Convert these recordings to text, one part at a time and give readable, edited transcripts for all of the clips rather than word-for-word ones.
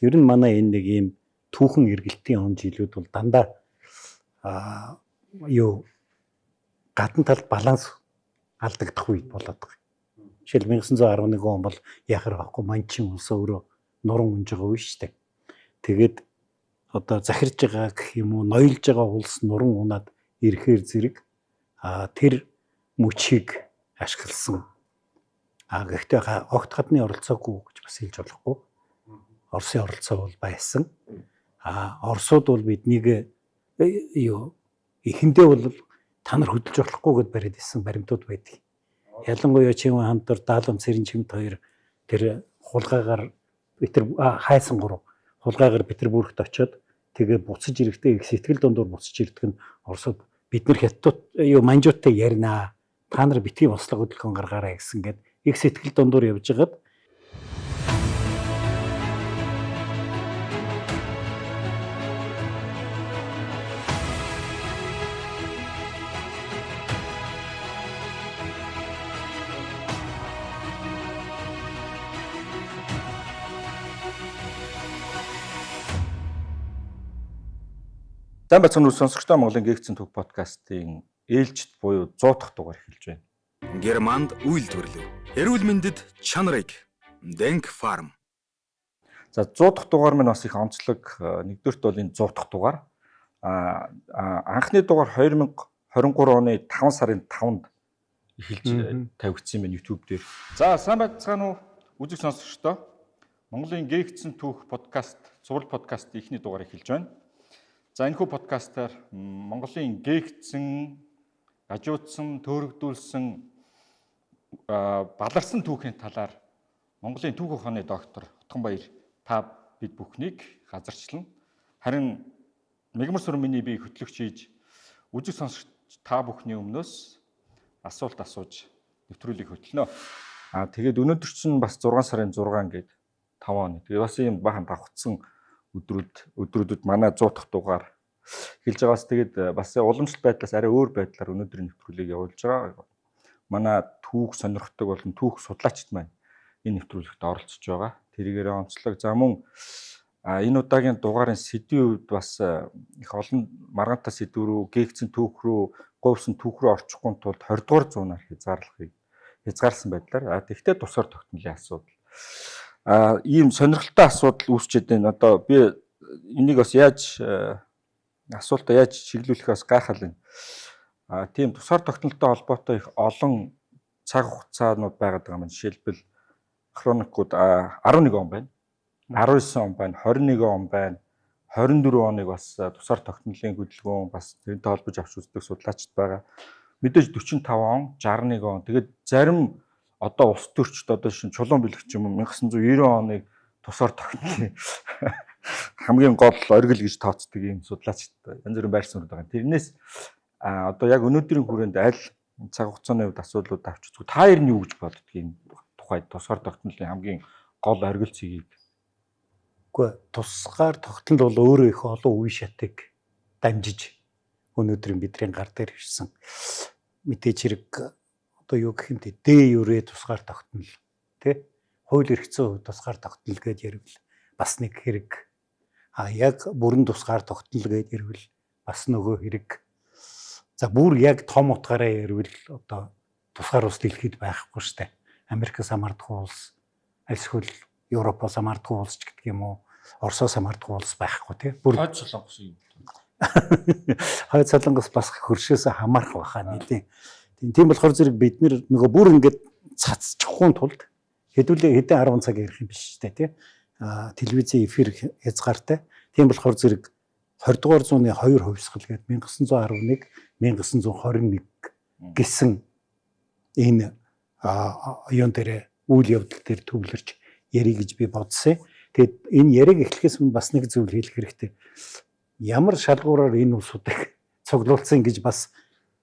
Ер нь манай энэ нэг ийм түүхэн эргэлтийн он жилүүд бол дандаа гадна талд баланс алдагдах үед болоод байгаа. Жишээл 1911 он бол яхаар байхгүй Манчин улс өөрөө нуран унж байгаа үе шүү дээ. Тэгээд одоо захирж байгаа гэх юм уу ноёлж байгаа улс нуран унаад ирэхээр зэрэг тэр мөчийг ашигласан. Гэхдээ огт гадны оролцоогүй гэж бас хэлж болохгүй. Оросын оролцоо бол байсан. Оросууд бол биднийг эхэндээ бол та нар хөдөлж болохгүй гэд бариад ирсэн баримтууд байдаг. Ялангуяа Чингүн хамтар Даалам Цэрэн Чимт хоёр тэр хулгайгаар хайсан гурав хулгайгаар Петербургт очиод тэгээ буцаж ирэхдээ их сэтгэл дундуур буцаж ирдэг нь Оросууд бид нар хятад манжуудтай ярина. Та нар битгий бослого хөдөлгөөн гаргаарай гэсэн гээд их сэтгэл дундуур явж байгаад Сайн бацхан сонсогчдоо Монголын гээгцэн түүх подкастын ээлжид буюу 100 дахь дугаар эхэлж байна. Германд үйлдвэрлэв. Эрүүл мэндэд чанарыг Denk Farm. За 100 дахь дугаар минь бас их онцлог. Нэгдүгürt бол энэ 100 дахь дугаар. Анхны дугаар 2023 оны 5 сарын 5-нд эхэлж тавигдсан юм YouTube дээр. За сайн бацхан үзэг сонсогчдоо Монголын гээгцэн түүх подкаст, цуврал подкаст ихний дугаар эхэлж байна. За энэхүү подкастаар Монголын гээгдсэн, гажуудсан, төөрөгдүүлсэн, баларсан түүхийн талаар Монголын түүх ухааны доктор Утганбаяр та бид бүхнийг газарчлан харин мегмар сүрэн миний бие хөтлөгч хийж үзэг сонсогч та бүхний өмнөөс асуулт асууж нэвтрүүлгийг хөтлөнө. Тэгээд өнөөдөр чинь бас 6 сарын 6 гээд 5 оны. Тэгээд бас ийм бахан давхцсан өдрүүдэд манай 100 дахь дугаар эхэлж байгаас тэгээд бас уламжлалт байдлаас арай өөр байдлаар өнөөдрийн нэвтрүүлгийг явуулж байгаа. Манай түүх сонирхдаг болон түүх судлаачид маань энэ нэвтрүүлэгт оролцож байгаа. Тэрийгээр онцлог. За мөн энэ удаагийн дугаарын сэдвийн үед бас их олон маргаантай сэдв рүү, гээгцэн түүх рүү, говьсон түүх рүү орчихгүй тулд 20 дугаар зуунаар хязгаарласан байдлаар тэгтээ тусгаар тогтнолын асуудал. Ийм сонирхолтой асуудал үүсчээд байна. Одоо би энийг бас асуултаа яаж чиглүүлэх бас гайхал байна. Тийм тусгаар тогтнолтой холбоотой их олон цаг хугацаанууд байгаад байгаа юм. Жишээлбэл хроникууд 11 он байна. 19 он байна, 21 он байна. 24 оныг бас тусгаар тогтнолын хөдөлгөөн бас тэрнтэй холбож авч үздэг судлаачид байгаа. Мэдээж 45 он, 61 он. Тэгээд зарим одоо улс төрчд одоо шин чулуун бэлгч юм 1990 оныг тусаар тогтнолын хамгийн гол оргил гэж тооцдог юм судлаачид янз бүрийн байр суурь байгаа. Тэрнээс одоо яг өнөөдрийн хүрээнд аль цаг хугацааны хувьд асуудлууд авч үзгүй. Та ер нь юу гэж боддгийг тухайд тусгаар тогтнолын хамгийн гол оргил цэгийг. Үгүй тусгаар тогтнол бол өөрөө их олон үе шатыг дамжиж өнөөдрийн бидний гар дээр ирсэн. Мэдээж хэрэг одоо юу гэх юм те юрэ тусгаар тогтнол тий хууль эрх зүйн хувьд тусгаар тогтнол гэж ярил бас нэг хэрэг яг бүрэн тусгаар тогтнол гэж ярил бас нөгөө хэрэг за бүр яг том утгаараа ярил одоо тусгаар ус дэлхийд байхгүй штэ Америкээс хамаардах улс эсвэл Европоос хамаардах улс ч гэдэг юм уу Оросоос хамаардах улс байхгүй тий бүр хойд солонгос юм хойд солонгос бас хөршөөс хамаарах байхаа нэлийн. Тийм болохоор зэрэг бид нөгөө бүр ингээд цацчихгүй тулд хэдүүлээ хэдэн 10 цаг ярих юм биш үү тий. Телевизийн эфир хязгаартай. Тийм болохоор зэрэг 20 дугаар зууны 2 хувьсгал гээд 1911 1921 гэсэн энэ оюун дээр үйл явдал дээр төвлөрч ярих гэж би бодсон. Тэгээд энэ яриг эхлэхээс өмнө бас нэг зүйл хэлэх хэрэгтэй. Ямар шалгуураар энэ улсуудыг цуглуулсан гэж бас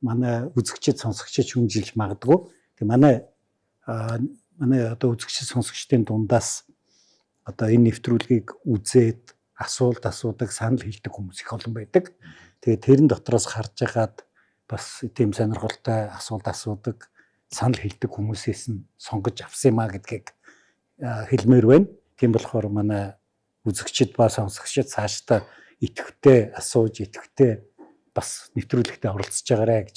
манай үзэгчид сонсогчид шүмжилж магадгүй. Тэг манай одоо үзэгчид сонсогчдын дундаас одоо энэ нэвтрүүлгийг үзээд асуулт асуудаг, санал хэлдэг хүмүүс их олон байдаг. Тэгээд тэрэн дотроос харж агаад бас тийм сонирхолтой асуулт асуудаг, санал хэлдэг хүмүүсээс нь сонгож авсан юм а гэдгийг хэлмээр байна. Тийм болохоор манай үзэгчд ба сонсогчд цаашдаа идэвхтэй асууж идэвхтэй бас нэвтрүүлэгтээ оролцож байгаарэ гэж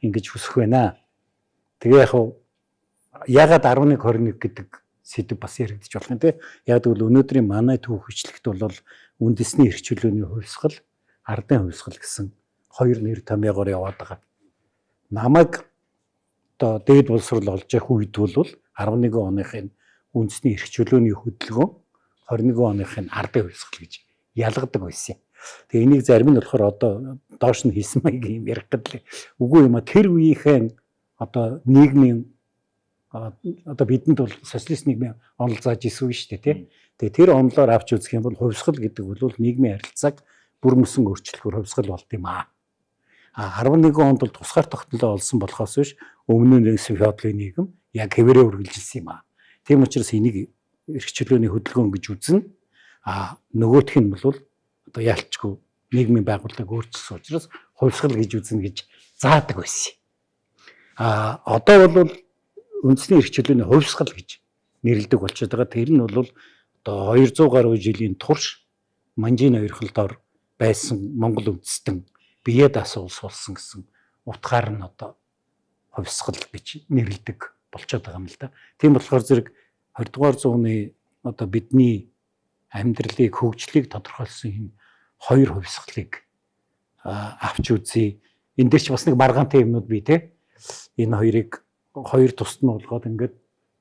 ингэж хүсэх байна. Тэгээ ягаад 11-21 гэдэг сэдв бас яригдчих болох юм те. Яг бол өнөөдрийн манай түүх бичлэгт бол үндэсний эрх чөлөөний хувьсгал, ардын хувьсгал гэсэн хоёр нэр томьёогоор яваад байгаа. Намайг одоо дээд боловсрол олж явах үед бол 11 оныхын үндэсний эрх чөлөөний хөдөлгөөн 21 оныхын ардын хувьсгал гэж ялгадаг байсан юм. Тэгээ энийг зарим нь болохоор одоо доош нь хийсэн маяг юм ярих гэдэг. Үгүй юм а тэр үеийнхэн одоо нийгмийн одоо бидэнд бол социалист нийгмийн онол зааж исэн үү шүү дээ тий. Тэгээ тэр онолоор авч үзэх юм бол хувьсгал гэдэг бол нийгмийн харилцааг бүр мөсөн өөрчлөхөөр хувьсгал болд юм аа. 11 онд бол тусгаар тогтнолоо олсон болохоос биш өмнө нь феодалын нийгэм яг хэвээрээ үргэлжилсэн юм аа. Тийм учраас энийг эрх чөлөөний хөдөлгөөн гэж үзнэ. Нөгөөх нь бол одоо яалчгүй нийгмийн байгууллага өөрчилсөн учраас хувьсгал гэж үзнэ гэж заадаг байсан. Одоо бол үндэсний эрх чөлөөний хувьсгал гэж нэрлэдэг болчиход байгаа. Тэр нь бол одоо 200 гаруй жилийн турш Манжийн хоёрхолдоор байсан Монгол үндэстэн бие даасан улс болсон гэсэн утгаар нь одоо хувьсгал гэж нэрлэдэг болчиход байгаа юм л да. Тийм болохоор зэрэг 20 дугаар зууны одоо бидний амьдралыг хөгжлийг тодорхойлсон энэ хоёр хувьсгалыг авч үзье. Энд дээр ч бас нэг маргаантай юмнууд бий те. Энэ хоёрыг хоёр тусад нь болгоод ингээд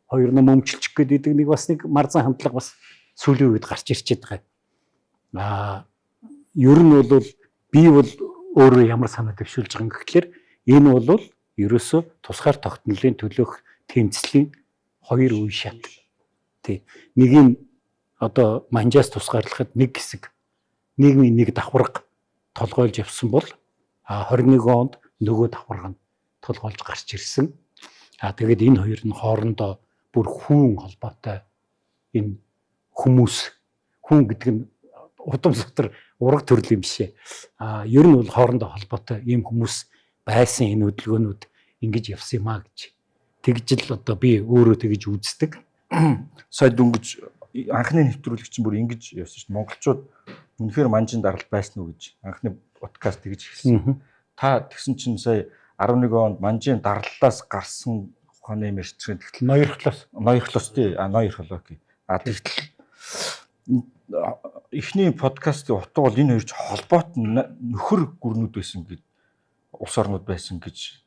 хоёр ном өмчлчих гэдэг нэг бас нэг марзан хандлага бас сүүлийн үед гарч ирчээд байгаа. Ер нь бол би бол өөрөө ямар санаа дэвшүүлж байгаа юм гэхлээр энэ бол ерөөсөө тусгаар тогтнолын төлөөх тэмцлийн хоёр үе шат. Тий. Нэг нь одоо Манжаас тусгаарлахад нэг хэсэг нийгмийн нэг давхарга толгойлж явсан бол 21 онд нөгөө давхарга нь толгойлж гарч ирсэн. Тэгээд энэ хоёр нь хоорондоо бүр хүүн холбоотой энэ хүмүүс хүн гэдэг нь удам сутар ураг төрөл юм бишээ. Ер нь бол хоорондоо холбоотой ийм хүмүүс байсан энэ хөдөлгөөнүүд ингэж явсан юм а гэж. Тэгж л одоо би өөрөө тэгж үздэг. Сая дүнгэж анхны нэвтрүүлэг чинь бүр ингэж явсан шүү дээ. Монголчууд үнэхээр Манжийн даралт байсан уу гэж анхны подкаст тэгж хэлсэн. Та тэгсэн чинь сая 11 онд Манжийн дарлалаас гарсан ухааны мэрчрийн тэгтэл ноёрхлоос тий ноёрхлоо гэх. Тэгтэл эхний подкастын утга бол энэ хоёр ч холбоот нөхөр гүрнүүд байсан гэж улс орнууд байсан гэж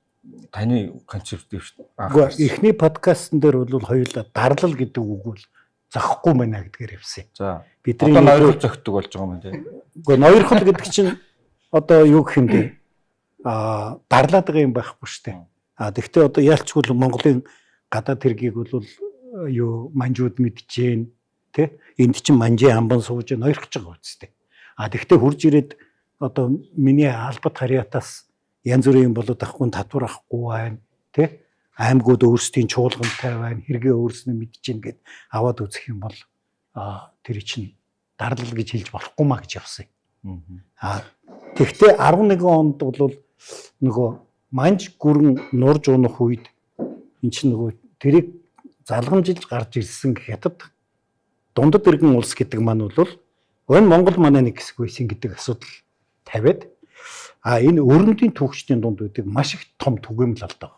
таны концепт дэв шүү дээ. Эхний подкастн дээр бол хоёулаа дарлал гэдэг үг бол зохихгүй байна гэдгээр явсан. За бидний ноёрхол зохидог болж байгаа юм тий. Гэхдээ ноёрхол гэдэг чинь одоо юу гэх юм бэ? Дарлаад байгаа юм байхгүй шүү дээ. Тэгвэл одоо яалчгүй Монголын гадаад хэргийг бол юу манжууд мэдчихээн тий. Энд чинь Манжийн амбан сууж ноёрхож байгаа үстэй. Тэгвэл хурж ирээд одоо миний албат харьяатаас янз бүрийн болоод ахгүй татвар авахгүй байна тий. Аймагуд өөрсдийн чуулгантай байна, хэрэгээ өөрснөө мэдчихээн гэд аваад үзэх юм бол тэр чинь дарлал гэж хэлж болохгүй маа гэж явсан. Тэгвэл 11 онд бол нөгөө Манж гүрэн нурж унах үед эн чинь нөгөө тэрийг залгамжилж гарч ирсэн хятад дундад иргэн улс гэдэг маань бол энэ Монгол манай нэг хэсэг байсан гэдэг асуудал тавиад энэ өрөндийн түүхчдийн дунд үүдэг маш их том түгээмэл алдаа.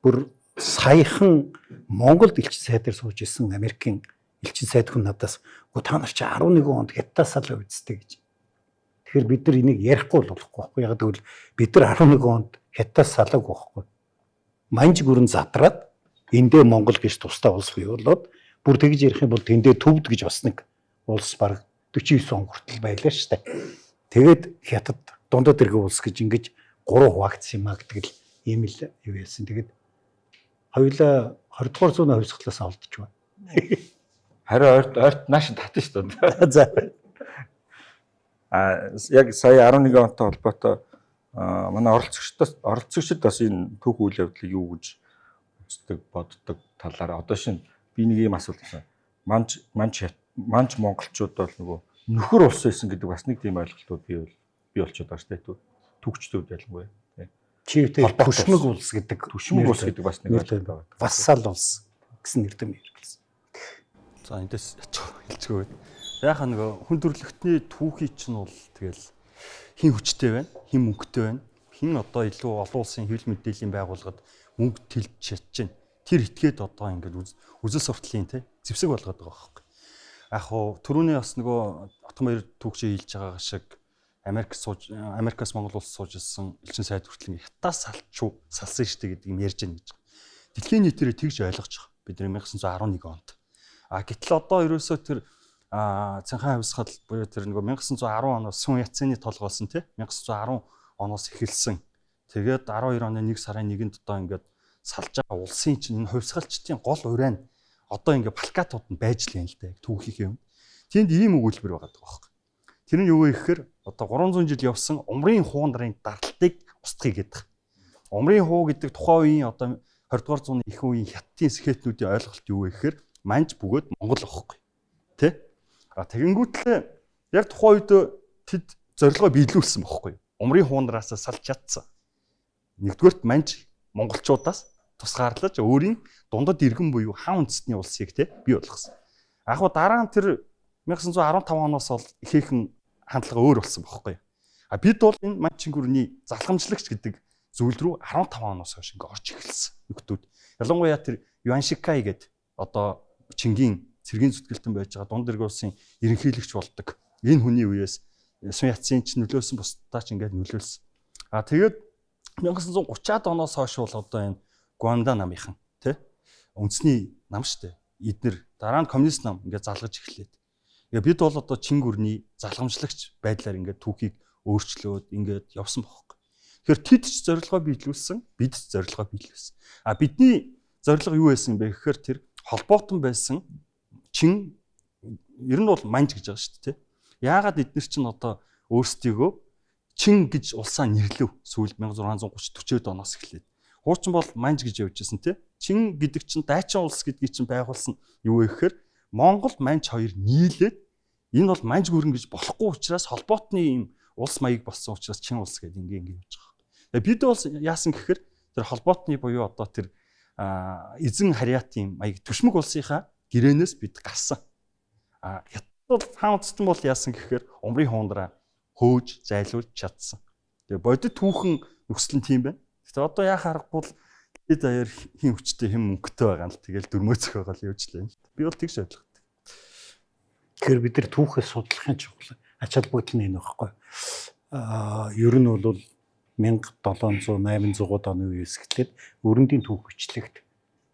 Бүр саяхан Монголд элчин сайдаар сууж исэн Америкийн элчин сайд хүн надаас та нар чи 11 онд хятадаас л үздэй гэж. Тэгэхээр бид нар энийг ярихгүй болохгүй байхгүй. Яг гэвэл бид нар 11 онд хятадаас салаагүй байхгүй. Манж гүрэн задраад эндээ Монгол гэж тусдаа улс бий болоод бүр тэгж ярих юм бол тэндээ төвд гэж бас нэг улс баг 49 он хүртэл байлаа шүү дээ. Тэгээд хятад дундад иргэн улс гэж ингэж 3 хуваагдсан юм а гэдэг л ийм л юу яасан. Тэгээд хоёулаа 20 дугаар зууны хувьсгалаас олдож байна. Харин ойрт нааш татна шүү дээ. За. Яг сая 11 онтой холбоотой манай оролцогчдод бас энэ түүх үйл явдлыг юу гэж үздэг, боддог талаараа одоо шинэ би нэг юм асуулт байна. Манж монголчууд бол нөгөө нөхөр улс байсан гэдэг бас нэг тийм ойлголтууд бий болчиход байгаа шүү дээ. Түүхчдүүд ялангуяа. Чивтэй төшмөг улс гэдэг. Төшмөг улс гэдэг бас нэг ойлголт байгаа. Вассал улс гэсэн нэртэм хэрэглэсэн. За эндээс хэлцгүй. Яаха нөгөө хүн төрөлхтний түүхий чинь бол тэгэл хин хүчтэй байна, хин мөнгөтэй байна. Хин одоо илүү олон улсын хэвлэл мэдээллийн байгууллагад мөнгө төлж чадчихна. Тэр итгээд одоо ингээд үзэл сурталын те зэвсэг болгоод байгаа байхгүй. Яг хуу түрүүний бас нөгөө Отгон баяр түүхчээ хэлж байгаа шиг Америкаас Монгол улс сууж ирсэн элчин сайд хүртэл хятаас салсан штэ гэдэг юм ярьж байна гэж. Дэлхийн нийтээрээ тэгж ойлгож байгаа. Бид 1911 онд. Гэтэл одоо ерөөсөө тэр цанхаа хавьсгал буюу тэр нөгөө 1910 оноос Сүн Яцны толгоолсон тий 1910 оноос эхэлсэн. Тэгээд 12 оны 1 сарын 1-нд одоо ингээд салж байгаа улсын чинь энэ хувьсгалчдын гол ураа нь одоо ингээд Балкатууд нь байж л юм л да. Түүхийн юм. Тэнд ийм өгүүлбэр байгаа байхгүй. Тэр нь юу вэ гэхээр одоо 300 жил явсан умрын хуу нарын даралтыг устгахыг гэдэг. Умрын хуу гэдэг тухайн үеийн одоо 20 дугаар зууны их үеийн хятадын сэхэтнүүдийн ойлголт юу вэ гэхээр манж бөгөөд Монгол байхгүй. Тэ? Тэгэнгүүтлээ яг тухайн үед тэд зорилгоо биелүүлсэн байхгүй. Умрын хуундараас салж чадсан. Нэгдүгээрт манж монголчуудаас тусгаарлаж өөрийн дундад иргэн буюу хаан үндэстний улсыг те бий болгосон. Яг гоо дараа нь тэр 1915 оноос бол ихээхэн хандлага өөр болсон байхгүй. Бид бол энэ манчин гүрний залхамжлагч гэдэг зүйл рүү 15 оноос хойш ингээ орж эхэлсэн нөхдүүд. Ялангуяа тэр Юаншикай гэдэг одоо Чингийн цэргийн зүтгэлтэн байж байгаа дунд иргэн улсын ерөнхийлөгч болдог. Энэ хүний үеэс Сүн Яцын ч нөлөөлсөн бусдаа ч ингээд нөлөөлсөн. Тэгээд 1930-аад оноос хойш бол одоо энэ Гуанда намынхан тий үндэсний нам штэ. Эднэр дараа нь коммунист нам ингээд залгаж эхлээд. Бид бол одоо чин гүрний залгамжлагч байдлаар ингээд түүхийг өөрчлөөд ингээд явсан бохоо. Тэгэхээр тэд ч зорилгоо биелүүлсэн, бид ч зорилгоо биелүүлсэн. Бидний зорилго юу байсан бэ гэхээр тэр холбоотон байсан чин ер нь бол манж гэж байгаа шүү дээ. Яагаад эдгээр чинь одоо өөрсдийгөө чин гэж улсаа нэрлэв сүүл 1630-40-од оноос эхлээд. Хуучин бол манж гэж явж байсан тий. Чин гэдэг чинь дайчин улс гэдгийг чинь байгуулсан юу вэ гэхээр Монгол манж хоёр нийлээд энэ бол манж гүрэн гэж болохгүй учраас холбоотны юм улс маяг болсон учраас чин улс гэдэг ингээ явж байгаа. Бид бол яасан гэхээр тэр холбоотны буюу одоо тэр эзэн харьяатын маяг төшмөг улсынхаа гэрээнээс бид гарсан. Хятад хаан үндэстэн бол яасан гэхээр умрын хуундраа хөөж зайлуулж чадсан. Тэгээ бодит түүхэн нөхцөл нь тийм байна. Гэтэ одоо яа харахгүй л хэд аяар хин хүчтэй хэн мөнгөтэй байгаа л тэгэл дөрмөөцөх байгаа л явжлаа. Би бол тэгж ойлгодог. Тэгэхээр бид нар түүхээс судлахын чухал ач холбогдол нь энэ байхгүй. Ер нь бол 1700-800-аад оны үеэс эхлээд өрөндийн түүх бичлэгт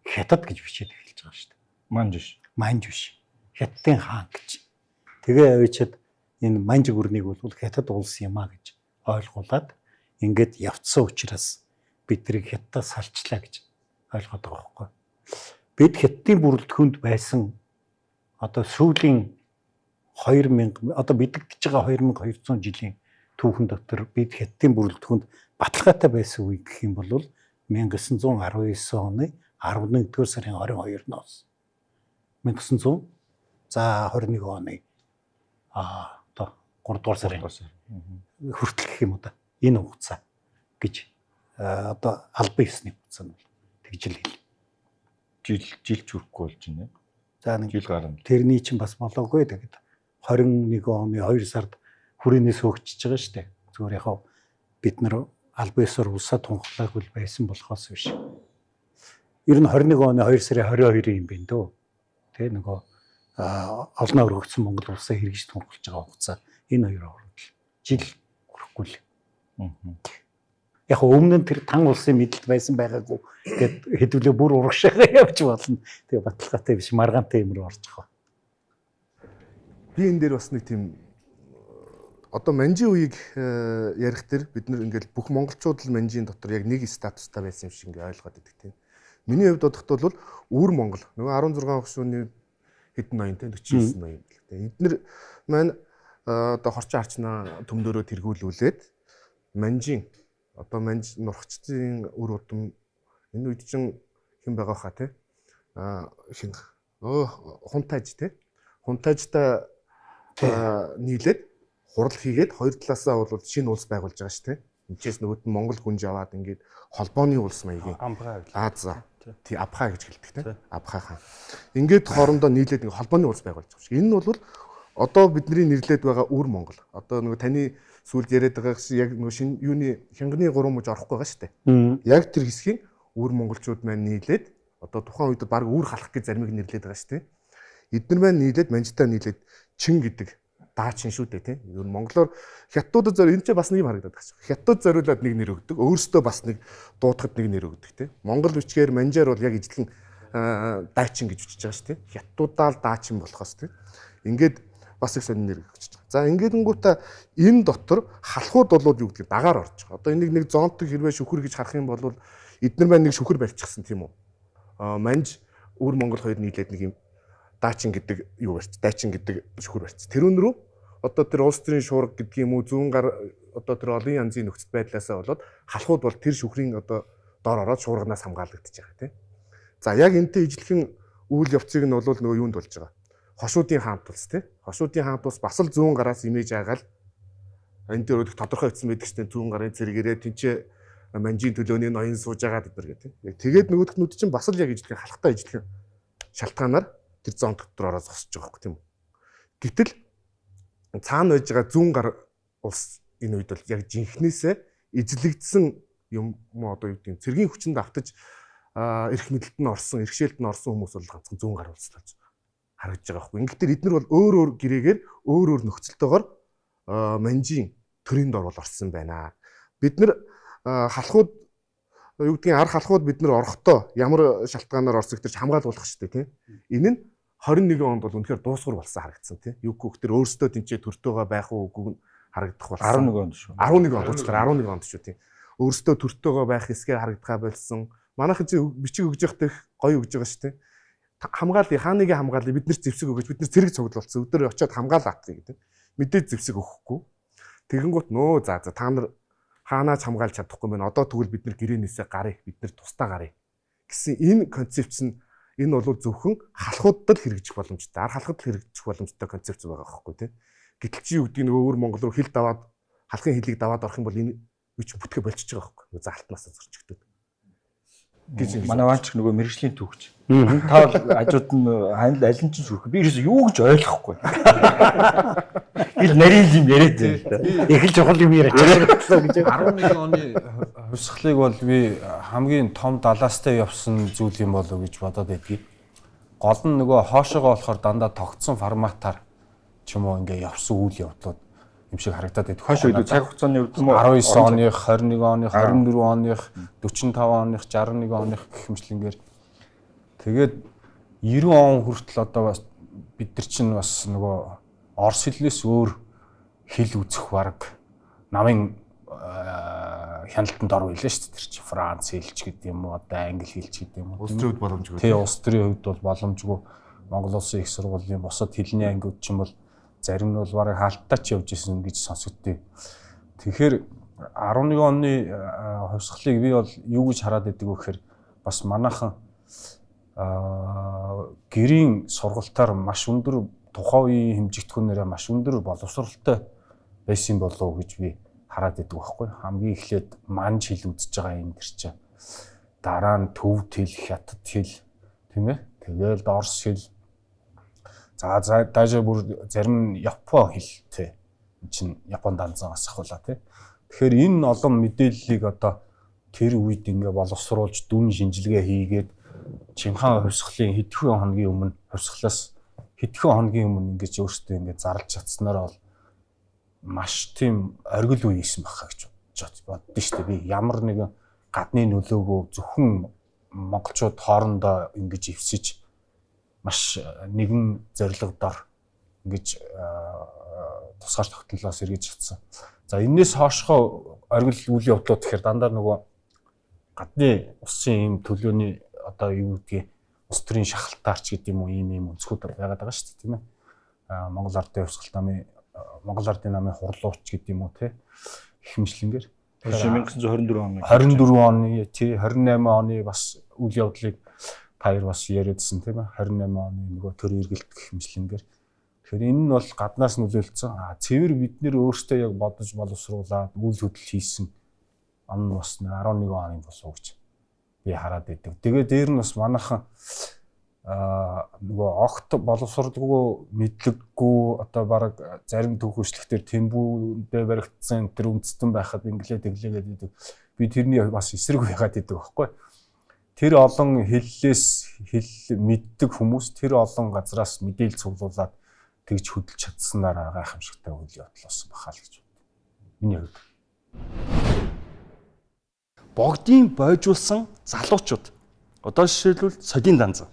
Хятад гэж бичээд эхэлж байгаа шүү дээ. Манж биш. Хятадын хаан гэж. Тэгээ авчиад энэ манж гүрнийг бол Хятад улс юм а гэж ойлгуулад ингээд явцсан учраас биднийг Хятадаас салчлаа гэж ойлгоод байгаа байхгүй. Бид Хятадын бүрэлдэхүүнд байсан одоо сүүлийн 2000 одоо бидэгдэж байгаа 2200 жилийн түүхэн дотор бид Хятадын бүрэлдэхүүнд баталгаатай байсан үе гэх юм бол 1919 оны 11-р сарын 22-ноос 1921 оны одоо 3-р сарын хүртэл гэх юм уу да энэ хугацаа гэж одоо албан ёсны хугацаа нь тэгж л хэл. Жил чүрхгүй болж байна. За нэг жил гарна. Тэрний чинь бас болоогүй тэгээд 21 оны 2 сард хүрээнээс хөөгчж байгаа шүү дээ. Зүгээр яхаа бид нар албан ёсоор улсаа тунхлаагүй байсан болохоос биш. Ер нь 21 оны 2 сарын 22 юм байна дөө. Тэ нөгөө олноо өргөгдсөн Монгол улсаа хэрэгж тунхлаж байгаа хугацаа энэ хоёр хооронд жил хүрэхгүй л. Яг өмнө нь тэр тан улсын мэдлэл байсан байгаагүй гэд хэдүүлээ бүр урагшаага явж болно. Тэгээ баталгаатай биш маргаантай юм руу орж байгаа. Би энэ дээр бас нэг тийм одоо манжийн үеийг ярих тэр бид нар ингээл бүх монголчууд л манжийн дотор яг нэг статустай байсан юм шиг ингээ ойлгоод байдаг тийм. Миний хувьд бодоход бол өвөр Монгол нөгөө 16 хошууны хэдэн 80 49 80 тийм. Эднэр маань одоо хорчин арчнаа төмдөрөө тэргүүлүүлээд манжийн одоо манж нурхчдын үр удам энэ үед чинь хэн байгаа хаа те хин хунтаж те хунтажтай нийлээд хурал хийгээд хоёр талаасаа бол шинэ улс байгуулж байгаа шүү те. Эндээс нөгөөд нь Монгол гүнж аваад ингээд холбооны улс маягийн Аза тий Абхаа гэж хэлдэг те. Абхаа хаан. Ингээд хоорондоо нийлээд ингээд холбооны улс байгуулж байгаа шүү. Энэ нь бол одоо бидний нэрлээд байгаа Үр Монгол. Одоо нөгөө таны сүүлд яриад байгаа гэсэн яг нөгөө шинэ юуны хянганы 3 мужи орохгүй байгаа шүү дээ. Яг тэр хэсгийн Үр монголчууд маань нийлээд одоо тухайн үед баг Үр халах гэж заримыг нэрлээд байгаа шүү дээ. Эдгээр маань нийлээд манжтай нийлээд чин гэдэг даачин шүү дээ тийм. Ер нь монголоор хятадуудад энэ ч бас нэг юм харагдаад байна. Хятад зориулаад нэг нэр өгдөг. Өөрөөсөө бас нэг дуудахад нэг нэр өгдөг тийм. Монгол бичгээр манжаар бол яг ижилхэн даачин гэж бичиж байгаа шүү дээ. Хятадуудаа л даачин болохоос тийм. Ингээд бас их сонир нэр өгч байгаа. За ингээд гингүүтээ энэ дотор халахууд болоод юу гэдэг дагаар орж байгаа. Одоо энийг нэг зонтог хэрвээ шүхэр гэж харах юм бол эдгээр маань нэг шүхэр барьчихсан тийм үү. Манж Үр Монгол хоёр нийлээд нэг юм даачин гэдэг юу барьц. Даачин гэдэг шүхэр барьц. Тэрүүн рүү одоо тэр улс төрийн шуурга гэдэг юм уу зүүн гар одоо тэр олон янзын нөхцөл байдлаасаа болоод халахууд бол тэр шүхрийн одоо дор ороод шуурганаас хамгаалагдаж байгаа тийм. За яг энтэй ижилхэн үйл явцыг нь бол нөгөө юунд болж байгаа. Хошуудын хаант улс тийм. Хошуудын хаант улс бас л зүүн гараас имэж агаал энэ дээр их тодорхой хэвсэн байдаг чинь зүүн гарын зэрэгээрээ тэнцээ манжийн төлөөний ноён сууж байгаа гэдэг гэх тийм. Тэгээд нөгөөдхнүүд чинь бас л яг ижилхэн халахтаа ижилхэн шалтгаанаар тэр зон дотор ороод зогсож байгаа хөөх тийм. Гэтэл цаана байж байгаа зүүн гар улс энэ үед бол яг жинхнээсээ эзлэгдсэн юм одоо юу гэдэг цэргийн хүчинд автаж эрх мэдэлд нь орсон, эрхшээлд нь орсон хүмүүс бол ганцхан зүүн гар улс болж харагдаж байгаа байхгүй. Ингээд тэр эднэр бол өөр гэрээгээр өөр нөхцөлтөөр манжийн төрийн дор бол орсон байна. Бид нар халахууд юу гэдгийг ар халахууд бид нар орохдоо ямар шалтгаанаар орсог тэр хамгаалуулах шүү дээ тийм. Энэ нь 21 онд бол үнэхээр дуусгар болсон харагдсан тийм. Юу гэх тэр өөрсдөө тэнцээ төртөөгөө байх уу үгүй нь харагдах болсон. 11 онд шүү. 11 онд уучлаарай 11 онд шүү тийм. Өөрсдөө төртөөгөө байх хэсгээр харагдахаа болсон. Манайхан чи бичиг өгж явахдаа гоё өгж байгаа шүү тийм. Хамгаалъя хааныгийн хамгаалъя бид нар зэвсэг өгөөч бид нар зэрэг цуглуулсан өдөр очиод хамгаалаатгий гэдэг. Мэдээж зэвсэг өгөхгүй. Тэгэнгүүт нөө за та нар хаанаач хамгаалж чадахгүй мэн одоо тэгвэл бид нар гэрээнээсээ гарыг бид нар тусдаа гарыг гэсэн энэ концепц нь энэ бол зөвхөн халахуудад л хэрэгжих боломжтой. Ар халахад л хэрэгжих боломжтой концепц байгаа байхгүй тийм. Гэтэл чи юу гэдэг нь өөр Монгол руу хил даваад халахын хилийг даваад орох юм бол энэ юу ч бүтгэ болчихж байгаа байхгүй. Заалтнаас зорчигдод. Манай ванч нөгөө мэрэгжлийн түүхч. Та хажууд нь аль нь ч зүрх. Би ерөөсөө юу гэж ойлгохгүй. Ил нарийн юм яриад байна. Их л чухал юм яриач гэсэн гэж. 11 оны хувьсгалыг бол би хамгийн том далаастай явсан зүйл юм болов гэж бодоод байдгийг. Гол нь нөгөө хоошоогоо болохоор дандаа тогтсон форматаар ч юм уу ингээ явсан үйл явдлууд юм шиг харагдаад байдаг. Хойш үед цаг хугацааны үед юм уу 19 оных, 21 оных, 24 оных, 45 оных, 61 оных гэх юмшлингээр тэгээд 90 он хүртэл одоо бас бид нар чинь бас нөгөө орос хэлнээс өөр хэл үзэх бараг намын хяналтанд ор байлаа шүү дээ. Тэр чинь Франц хэлч гэдэг юм уу, одоо англи хэлч гэдэг юм уу. Улс төрийн хувьд боломжгүй. Тий, улс төрийн хувьд бол боломжгүй. Монгол Улсын их сургуулийн бусад хэлний ангиуд чинь бол зарим нь бол бараг хаалттай ч явж исэн гэж сонсогдтыг. Тэгэхээр 11 оны хувьсгалыг би бол юу гэж хараад байдаг вэ гэхээр бас манайхан гэрийн сургалтаар маш өндөр тухайн үеийн хэмжигдэхүүнээрээ маш өндөр боловсролтой байсан болов уу гэж би хараад байдаг байхгүй. Хамгийн эхлээд манж хэл үзэж байгаа юм тэр чинь. Дараа нь төвд хэл, хятад хэл тийм ээ. Тэгээд орос хэл. За даже бүр зарим нь япон хэл тий. Чин Японд анзаас ахвала тий. Тэгэхээр энэ олон мэдээллийг одоо тэр үед ингээ боловсруулж дүн шинжилгээ хийгээд Чинхан хувьсгалын хэдхэн хоногийн өмнө хувьсгалаас хэдхэн хоногийн өмнө ингэж өөртөө ингээ зарлж чадсанаар бол маш тийм оргил үе ийсэн байхаа гэж боддоо шүү дээ. Би ямар нэгэн гадны нөлөөгөө зөвхөн монголчууд хоорондоо ингэж эвсэж маш нэгэн зорилгодоор ингэж тусгай тогтнолоос эргэж чадсан. За энэс хоошхоо оргил үйл явдлууд гэхээр дандаа нөгөө гадны улсын юм төлөөний одоо юу гэдгийг улс төрийн шахалтаарч гэдэг юм уу ийм өнцгүүд байгаад байгаа шүү дээ тийм ээ. Монгол Ардын хувьсгал намын Монгол Ардын намын хурлууч гэдэг юм уу те хэмжлэнгээр 1924 оны 24 оны тий 28 оны бас үйл явдлыг таяр бас яриадсэн тийм ээ 28 оны нөгөө төр эргэлт хэмжлэнгээр тэгэхээр энэ нь бол гаднаас нөлөөлсөн цэвэр бид нэр өөрсдөө яг бодож боловсруулаад үйл хөдлөл хийсэн ан бас 11 оны болов уу гэж би хараад байдаг. Тэгээ дээр нь бас манайхан нөгөө огт боловсралгүй мэдлэггүй одоо баг зарим түүх хөшлөгтөр тэмбүүндээ баригдсан тэр үндэстэн байхад инглээ тэглээ гэдэг би тэрний бас эсрэг байгаад идэг байхгүй. Тэр олон хэл мэддэг хүмүүс тэр олон газраас мэдээлэл цуглуулад тэгж хөдөлж чадсанаар гайхамшигтай үйл явдал болсон бахаа л гэж байна. Миний хувьд. Богдын бойжуулсан залуучууд. Одоо жишээлбэл Солин Данзан.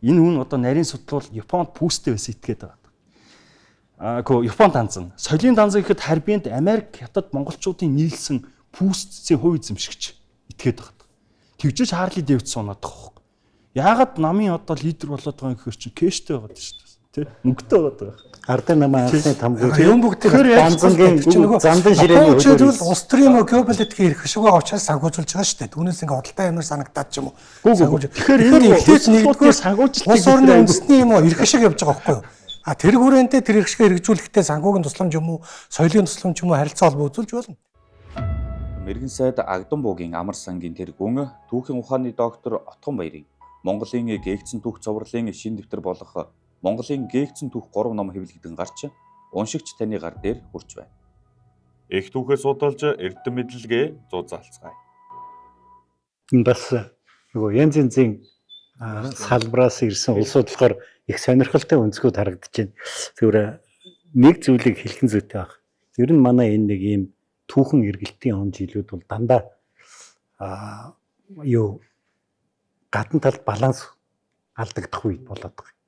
Энэ хүн одоо нарийн судлал Японд пүүстэй байсан итгээд байгаа. Японд Данзан. Солин Данзан гэхэд харьбинд Америк, Хятад монголчуудын нийлсэн пүүстцийн хувь эзэмшигч итгээд байгаа. Тэгжиж Харли Дэвидсон унаад байгаа хөөхгүй. Яагаад намын одоо лидер болоод байгаа юм гэхээр чинь кэштэй байгаад шүү дээ. Тэ? Мөнгөтэй байгаад байгаа. Ардын намын анхны тамгын юм бүгд Данзангийн зандан ширээний хөдөлгөөн улс төрийн геополитикийн эрх ашиггаа учраас санхүүжүүлж байгаа шүү дээ. Түүнээс ингээ худалдаа юмар санагдаад ч юм уу. Тэгэхээр энэ эхлээд нэгдүгээр санхүүжилтийг улс орны үндэсний юм уу эрх ашиг явж байгаа байхгүй юу? А тэр хүрээндээ тэр эрх ашиг хэрэгжүүлэхдээ санхүүгийн тусламж юм уу, соёлын тусламж юм уу харилцаа холбоо үзүүлж болно. Мэргэн сайд Агдам буугийн амар сангийн тэргүүн түүхийн ухааны доктор Отгон Баярын Монголын гээгцэн түүх цовруулын шин дэвтэр болох Монголын гээгцэн түүх 3 ном хэвлэгдэн гарч уншигч таны гар дээр хүрч байна. Их түүхээ судалж эрдэм мэдлэгээ зузаалцгаая. Энэ бас нөгөө янз янзын салбараас ирсэн улсууд болохоор их сонирхолтой өнцгүүд харагдаж байна. Зүгээр нэг зүйлийг хэлхэн зүйтэй баг. Ер нь манай энэ нэг ийм түүхэн эргэлтийн он жилүүд бол дандаа гадна талд баланс алдагдах үед болоод байгаа.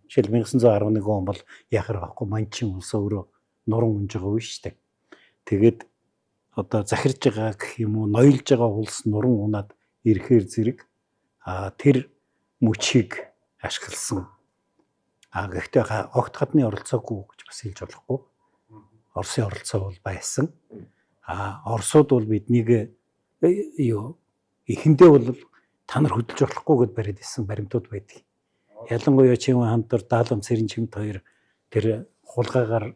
Жишээл 1911 он бол яхаар байхгүй манчин улс өөрөө нуран унж байгаа үе шүү дээ. Тэгээд одоо захирж байгаа гэх юм уу, ноёлж байгаа улс нуран унаад ирэхээр зэрэг тэр мөчийг ашигласан. Гэхдээ огт гадны оролцоогүй гэж бас хэлж болохгүй. Оросын оролцоо бол байсан. Оросууд бол биднийг эхэндээ бол та нар хөдөлж болохгүй гэд бариад ирсэн баримтууд байдаг. Ялангуяа Чимэн хамтар Даалам Цэрэн Чимт хоёр тэр хулгайгаар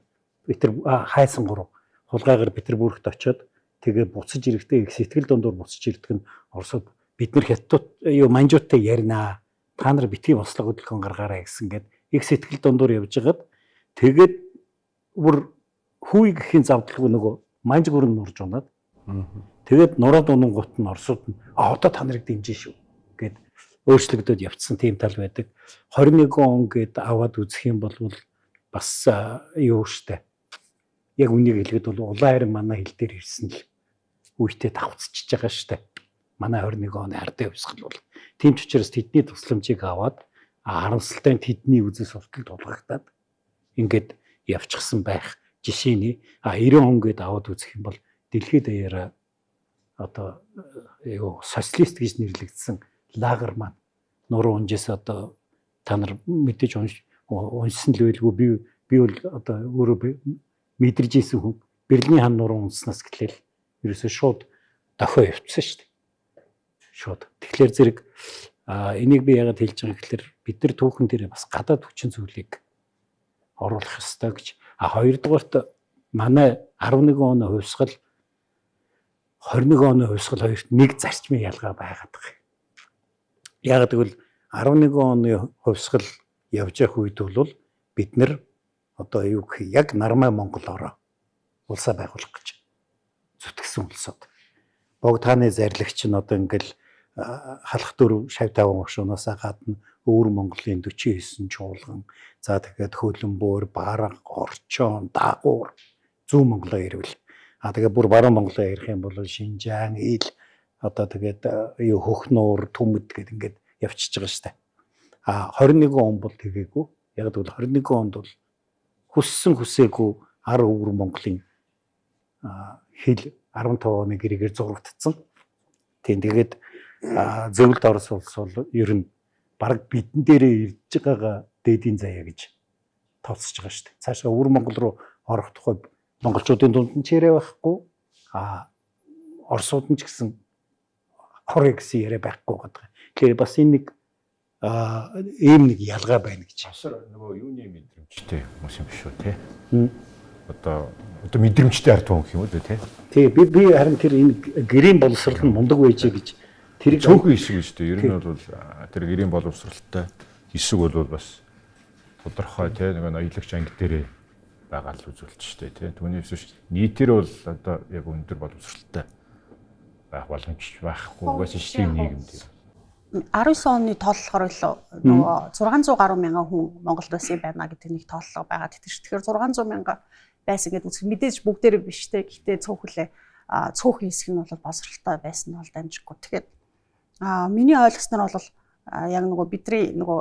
хайсан гурав хулгайгаар Петербургт очиод тэгээ буцаж ирэхдээ их сэтгэл дундуур буцаж ирдэг нь Оросууд бид нар хятад манжуудтай ярина. Та нар битгий бослого хөдөлгөөн гаргаарай гэсэн гээд их сэтгэл дундуур явж хагаад тэгээд бүр хүй гэхийн завдлаггүй нөгөө манж гүрэн нурж унаад тэгээд нураад унан гут нь Оросууд нь одоо та нарыг дэмжин шүү гэд өөрчлөгдөд явцсан тийм тал байдаг. 21 он гээд аваад үзэх юм бол бас юу штэ. Яг үнийг хэлгээд бол улаан харин манай хил дээр ирсэн л үедээ давцчихж байгаа штэ. Манай 21 оны ардын хувьсгал бол тийм ч учраас тэдний тусламжийг аваад харамсалтай тэдний үзэл сурталд тулгагдаад ингээд явчихсан байх жишээний 90 он гээд аваад үзэх юм бол дэлхийд даяараа одоо социалист гэж нэрлэгдсэн лагер маань нуруу унжээс одоо та нар мэдээж уншсан л байлгүй би бол одоо өөрөө мэдэрж ийсэн хүн Берлин хаан нуруу унснаас гэлээл ерөөсөө шууд дохио явцсан шүү дээ. Шууд. Тэгэхээр зэрэг энийг би яагаад хэлж байгаа гэхээр бид нар түүхэн дээр бас гадаад хүчин зүйлийг оруулах ёстой гэж. Хоёрдугаарт манай 11 оны хувьсгал 21 оны хувьсгал хоёрт нэг зарчмын ялгаа байгаад байгаа. Яг тэгвэл 11 оны хувьсгал явж явах үед бол бид нар одоо юу гэх яг нармай Монголоор улсаа байгуулах гэж зүтгэсэн улсууд. Богд хааны зарлагч нь одоо ингээл халах дөрв шав таван огшоноос гадна өвөр Монголын 49 чуулган за тэгээд хөлбөмбөр, бараг, орчоон, дагуур зүүн Монголоо ирвэл тэгээ бүр баруун Монголоо ярих юм бол Шинжаан, Ил одоо тэгээд Хөхнуур, Түмэд гэдэг ингээд явчихж байгаа штэ. 21 он бол тэгээгүй. Яг тэгвэл 21 онд бол хүссэн хүсээгүй 10 өвөр Монголын хил 15 оны гэрээгээр зурагдсан. Тийм тэгээд зөвлөлт Орос улс бол ер нь баг бидэн дээрээ ирж байгаа дээдийн заяа гэж тооцож байгаа штэ. Цаашаа өвөр Монгол руу орох тухай монголчуудын дунд нь чирээ байхгүй. Оросууд нь ч гэсэн хорыг гэсэн яриа байхгүй гэдэг. Тэгэхээр бас энэ нэг ийм нэг ялгаа байна гэж. Асар нөгөө юуны мэдрэмжтэй хүмүүс юм биш үү те. Одоо мэдрэмжтэй ард хүн гэх юм уу те. Тий би харин тэр энэ гэрийн боловсрал нь мундаг байжээ гэж тэр цөөхөн хэсэг шүү дээ. Ер нь бол тэр гэрийн боловсралтай Эсвэл бол бас тодорхой тий нэг ноёлагч анги дээрээ байгаа л үзүүлж штэ тий. Түүнээс биш нийтээр бол одоо яг өндөр боловсралтай байх боломж байхгүй угаасаа шийдэх нийгэмд. 19 оны тооллохоор нөгөө 600 гаруй мянган хүн Монголд байсан байна гэдэг нэг тооллого байгаа. Тэгэхээр 600 мянга байсан гэдэг үсэг мэдээж бүгдээрээ биш те. Гэхдээ цөөхөлээ цөөхөн хэсэг нь бол боловсралтай байсан нь бол дамжиггүй. Тэгэхээр миний ойлгосноор бол яг нөгөө бидний нөгөө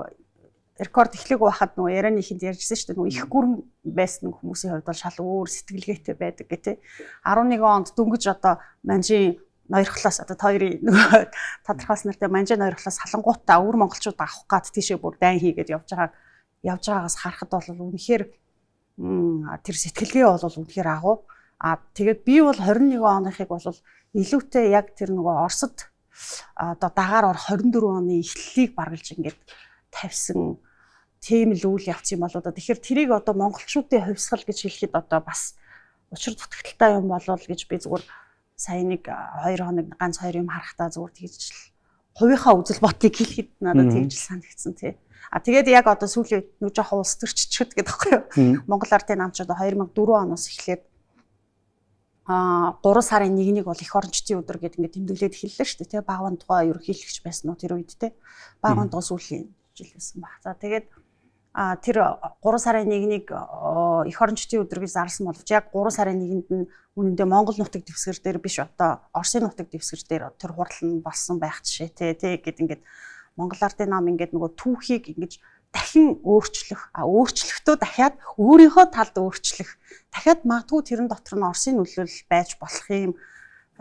рекорд эхлэх байхад нөгөө ярианы ихэнд ярьжсэн шүү дээ. Нөгөө их гүрэн байсан хүмүүсийн хувьд бол шал өөр сэтгэлгээтэй байдаг гэх те. 11 онд дөнгөж одоо манжийн ноёрхлоос одоо хоёрын нөгөө тодорхойлс нартай манжийн ноёрхлоос салангуутаа өвөр монголчууд авах гад тийшээ бүр дайн хийгээд явж байгаагаас харахад бол үнэхээр тэр сэтгэлгээ бол үнэхээр агуу. Тэгээд би бол 21 оныхыг бол илүүтэй яг тэр нөгөө Оросд одоо дагаар 24 оны эхлэлийг баргалж ингээд тавьсан тийм л үйл явц юм болоо да. Тэгэхээр тэрийг одоо монголчуудын хувьсгал гэж хэлэхэд одоо бас учир дутагдaltaй юм болов гэж би зүгээр сая нэг 2 хоног ганц 2 юм харахтаа зүгээр тэгж л хувийнхаа үзэл бодлыг хэлэхэд надад тэгж л санагдсан тий. Тэгээд яг одоо сүүлийн нэг жоохон улс төрччихэд гэдэг байхгүй юу. Монгол Ардын намчууд 2004 оноос эхлээд 3 сарын 1-ний бол эх орончдын өдөр гэдэг ингээд тэмдэглээд хэллээ шүү дээ тий. Багван тухай ерөнхийлөгч байсан уу тэр үед тий. Багван тухай сүүлийн жил байсан баг. За тэгээд тэр 3 сарын 1-нийг эх орончдын өдөр гэж зарласан боловч яг 3 сарын 1-нд нь үнэндээ Монгол нутаг дэвсгэр дээр биш одоо Оросын нутаг дэвсгэр дээр тэр хурал нь болсон байх жишээ тий гэд ингээд Монгол Ардын нам ингээд нөгөө түүхийг ингэж дахин өөрчлөх өөрчлөхдөө дахиад өөрийнхөө талд өөрчлөх дахиад магадгүй тэрэн дотор нь Оросын нөлөөлөл байж болох юм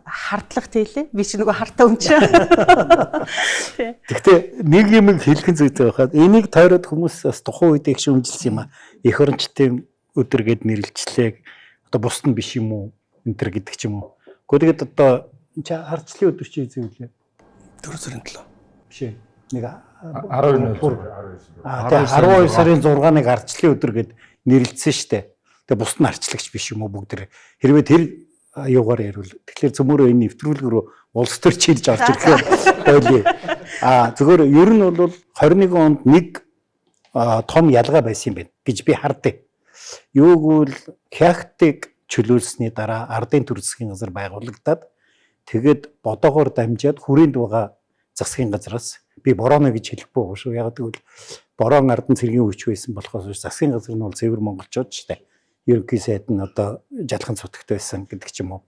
хардлага тэлээ би чи нөгөө хартаа өмч. Гэхдээ нэг юм хэлхэн зүйтэй байхад энийг тойроод хүмүүс бас тухайн үед их шүмжилсэн юм а. Эх орончдын өдөр гэд нэрлэлчлээ. Одоо бусд нь биш юм уу? Энтер гэдэг ч юм уу. Гэхдээ тэгээд одоо харцлын өдөр чи хэзээ вэ? 4 сарын 7. Биш ээ. Нэг 12 сарын 6-ныг арчлын өдөр гэд нэрлэлсэн штэ. Тэгээ бусд нь арчлагч биш юм уу бүгд хэрвээ тэр аюугаар ярил. Тэгэхээр цөмөрөө энэ нэвтрүүлэг рүү улс төр чийлж орж ирэхээр байлээ. Зөвхөн ер нь бол 21 онд нэг том ялгаа байсан юм байна гэж би хардыг. Юуг бол хягтыг чөлөөлсөний дараа ардын төр засгийн газар байгуулагдаад тэгээд бодоогоор дамжаад хүрээнд байгаа засгийн газраас би борооно гэж хэлэхгүй байгаа шүү. Яг гэвэл бороон ардан цэргийн хүч байсан болохоос засгийн газар нь бол цэвэр монголчууд ч дээ. Ерөнхий сайд нь одоо жалхан цутагт байсан гэдэг ч юм уу.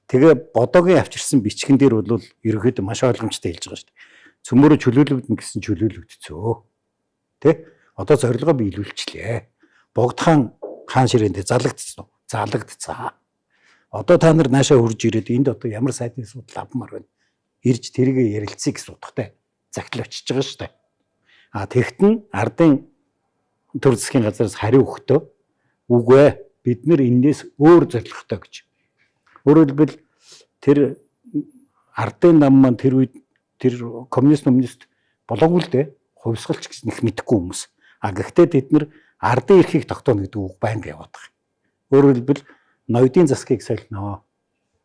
Тэгээ бодоогийн авчирсан бичгэн дээр бол ерөнхийдөө маш ойлгомжтой хэлж байгаа шүү дээ. Цөмөрө чөлөөлөгдөн гэсэн чөлөөлөгдцөө. Тэ? Одоо зорилгоо биелүүлчихлээ. Богдхан хаан ширээндээ залагдсан уу? Залагдцаа. Одоо та нар наашаа хурж ирээд энд одоо ямар сайдны асуудал авмаар байна. Ирж тэргээ ярилцъя гэж судахтай загтал очиж байгаа шүү дээ. Тэгтэн ардын төр засгийн газраас хариу өгтөө үгүй ээ бид нар энэс өөр зорилготой гэж. Өөрөөр хэлбэл тэр ардын нам маань тэр үед тэр коммунист болоогүй л дээ хувьсгалч гэж нэг мэдэхгүй хүмүүс. Гэхдээ тэд нар ардын эрхийг тогтооно гэдэг үг байнга яваад байгаа. Өөрөөр хэлбэл ноёдын засгийг солино.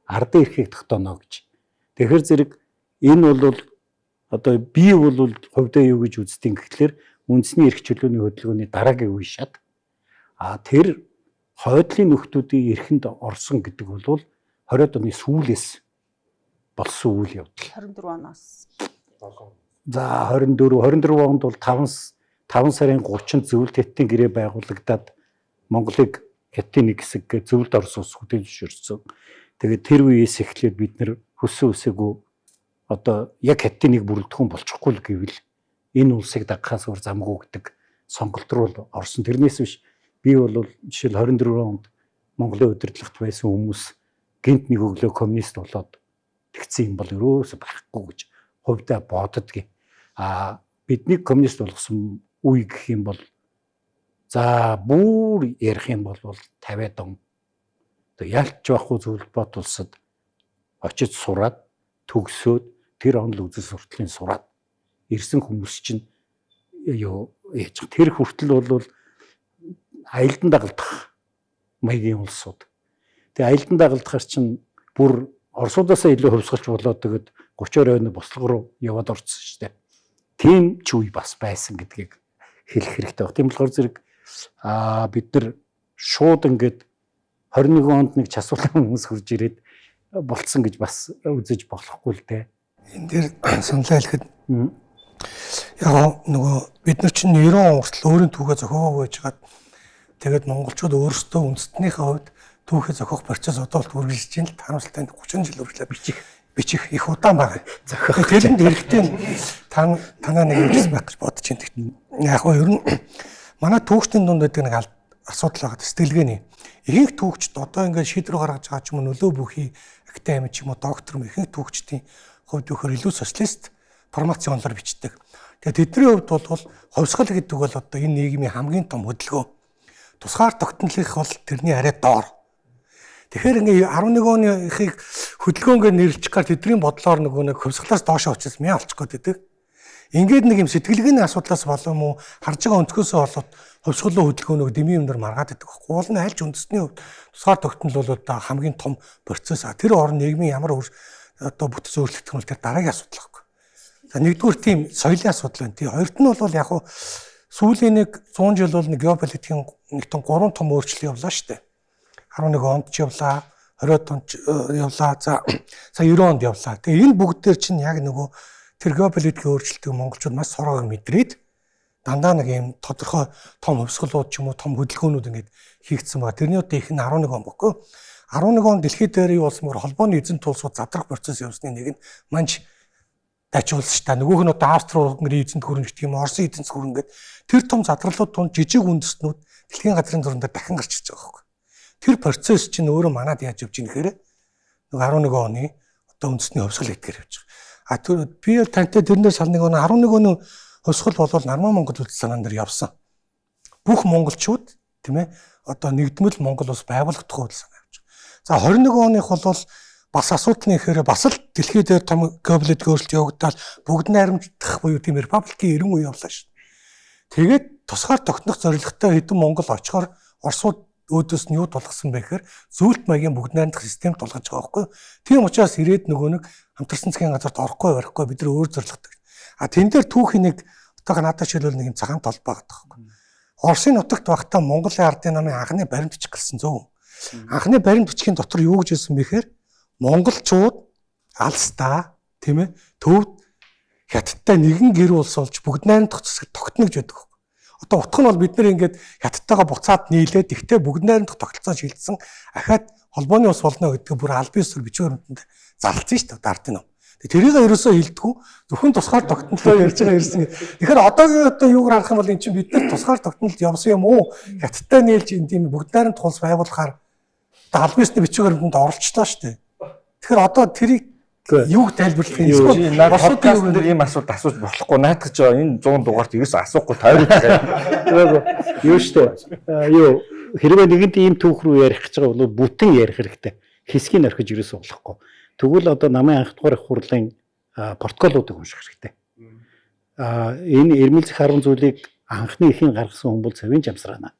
Ардын эрхийг тогтооно гэж. Тэгэхээр зэрэг энэ бол одоо би бол хувьдаа юу гэж үздэг гэхэлэр үндэсний эрх чөлөөний хөдөлгөөний дараагийн үе шат тэр хойдлын нөхдүүдийн эрхэнд орсон гэдэг бол 20-од оны сүүлээс болсон үйл явдал. 24 оноос. За 24 онд бол 5 сарын 30-нд зөвлөлт хятадын гэрээ байгуулагдаад Монголыг хятадын нэг хэсэг зөвлөлт Орос улс хөтөлж өрсөн. Тэгээд тэр үеэс эхлээд бид нэр хөссөн үсээгүй одоо яг хятадын нэг бүрэлдэхүүн болчихгүй л гэвэл энэ улсыг дагахаас өөр замгүй гэдэг сонголт руу орсон. Тэрнээс биш би бол жишээл 24 онд Монголын удирдлагт байсан хүмүүс гинт нэг өглөө коммунист болоод тэгсэн юм бол ерөөсө байхгүй гэж хувьдаа боддгийг. Бидний коммунист болгосон үе гэх юм бол за бүр ярих юм бол 50-аад он. Тэг ялч байхгүй зөвлөлт улсад очиж сураад төгсөөд тэр он л үзэл сурталын сураад ирсэн хүмүүс чинь юу яаж тэр хүртэл бол аялдан дагалдах маягийн улсууд. Тэгээ аялдан дагалдахар чинь бүр Оросуудаас илүү хувьсгалч болоод тэгээд 30 оройн бослого руу яваад орсон шүү дээ. Тийм ч үе бас байсан гэдгийг хэлэх хэрэгтэй баг. Тийм болохоор зэрэг бид нар шууд ингээд 21 онд нэг часуулан хүмүүс хурж ирээд болцсон гэж бас үзэж болохгүй л дээ. Энэ дээр саналаа хэлэхэд яг нөгөө бид нар чинь 90 он хүртэл өөрийн түүхээ зохиогоо гэж хаад тэгээд монголчууд өөрсдөө үндэстнийхээ хувьд түүхээ зохиох процесс одоо л үргэлжлэж байна л таамаглалтай 30 жил үргэлжлээ бичих их удаан байгаа. Тэрэнд хэрэгтэй танаа нэг юм байх гэж бодож байна. Яг нь ер нь манай түүхчдийн дунд байдаг нэг асуудал байгаа. Сэтгэлгээний ихэнх түүхчд одоо ингээд шийдвэр гаргаж байгаа ч юм уу нөлөө бүхий академи ч юм уу доктор юм ихэнх түүхчдийн хувьд вөхөр илүү социалист формационоор бичдэг. Тэгээд тэдний хувьд бол хувьсгал гэдэг бол одоо энэ нийгмийн хамгийн том хөдөлгөөн. Тусгаар тогтнолынх бол тэрний арай доор. Тэгэхээр ингээ 11 оны ихийг хөдөлгөөнгөөр нэрлэж гар тэдний бодлоор нөгөө нэг хувьсгалаас доошоо очиж мяа олчих гээд байдаг. Ингээд нэг юм сэтгэлгээний асуудлаас болов уу харж байгаа өнцгөөсөө болоод хувьсгалын хөдөлгөөнөө дэмий юмдар маргаад байдаг. Гол нь альж үндэсний хувьд тусгаар тогтнол бол одоо хамгийн том процесс. Тэр орн нийгмийн ямар одоо бүтэц өөрчлөгдөх нь тэр дараагийн асуудал байхгүй. За нэгдүгээр тийм соёлын асуудал байна. Тий хоёрт нь бол яг хуу сүүлийн нэг 100 жил бол нэг геополитикийн нэг том 3 том өөрчлөлт явлаа шүү дээ. 11 онд ч явлаа, 20 онд явлаа, за 90 онд явлаа. Тэгээ энэ бүгд дээр чинь яг нөгөө тэр геополитикийн өөрчлөлтийг монголчууд маш сорогоор мэдрээд дандаа нэг юм тодорхой том хувьсгалууд ч юм уу том хөдөлгөөнүүд ингээд хийгдсэн байгаа. Тэрний одоо их нь 11 он бохгүй. 11 он дэлхийд дээр юу болсон мөр холбооны эзэн тулсууд задрах процесс явсны нэг нь манч дайчулсан ш та нөгөөх нь одоо Австри-Унгарын эзэнт гүрэн гэх юм Орсын эзэнт гүрэн гэдэг тэр том задралууд тунд жижиг үндэстнүүд дэлхийн газрын зурган дээр дахин гарч ирж байгаа байхгүй. Тэр процесс чинь өөрөө манад яаж явж байгаа нэхээр нэг 11 оны одоо үндэсний хувьсгал эдгээр явж байгаа. Тэр би тантай тэрнээс сар нэг 11 оны хувьсгал болвол Нарман Монгол үлдэл санаан дээр явсан. Бүх монголчууд тийм ээ одоо нэгдмэл Монгол улс байгуулагдах хувьд санаа явж байгаа. За 21 оных бол бас асуудал нь ихээр бас л дэлхийд дээр том геополитик өөрчлөлт явагдаад бүгд найрамдах буюу тийм републикийн 90 үе явлаа шүү. Тэгээд тусгаар тогтнох зорилготой хэдэн Монгол очихоор Оросууд өөдөөс нь юу тулгасан бэ гэхээр зөвлөлт маягийн бүгд найрамдах систем тулгаж байгаа байхгүй. Тийм учраас ирээд нөгөө нэг хамтарсан засгийн газарт орохгүй барихгүй бид нар өөр зорилготой. Тэн дээр түүхийн нэг одоо надад шилбэл нэг юм цагаан толбоо гэдэг байхгүй. Оросын нутагт байхдаа Монголын ардын намын анхны баримт бичих гэлсэн зөө. Анхны баримт бичихийн дотор юу гэж хэлсэн бэ гэхээр монголчууд алстаа тийм ээ төвд хятадтай нэгэн гэр улс болж бүгд найрамдах засаг тогтно гэж байдаг. Одоо утга нь бол бид нэр ингээд хятадтайгаа буцаад нийлээд ихтэй бүгд найрамдах тогтолцоо шилжсэн ахаад холбооны ус болно гэдэг бүр аль биесээр бичвэр хэмтэнд зарлцсан шүү дээ ардын нам. Тэрийг ерөөсөө хилдэггүй зөвхөн тусгаар тогтнолоо ярьж байгаа ирсэн. Тэгэхээр одоогийн одоо юугаар харах юм бол эн чинь бид нар тусгаар тогтнолд явсан юм уу? Хятадтай нийлж энэ тийм бүгд найрамдах улс байгуулахаар аль биесний бичвэр хэмтэнд оролцлоо шүү дээ. Тэгэхээр одоо тэрийг юуг тайлбарлах юм бэ? Подкаст дээр ийм асуулт асууж болохгүй. Наадах ч энэ 100 дугаарт ерөөсөө асуухгүй тойроо. Юу штэ. Юу хэрвээ нэгэнт ийм түүх рүү ярих гэж байгаа бол бүтэн ярих хэрэгтэй. Хэсгийг орхиж ерөөсөө болохгүй. Тэгвэл одоо намын анх дугаар их хурлын протоколуудыг унших хэрэгтэй. Энэ эрмэл зэх 10 зүйлийг анхны ихийн гаргасан хүн бол Цэвэн Жамсраана.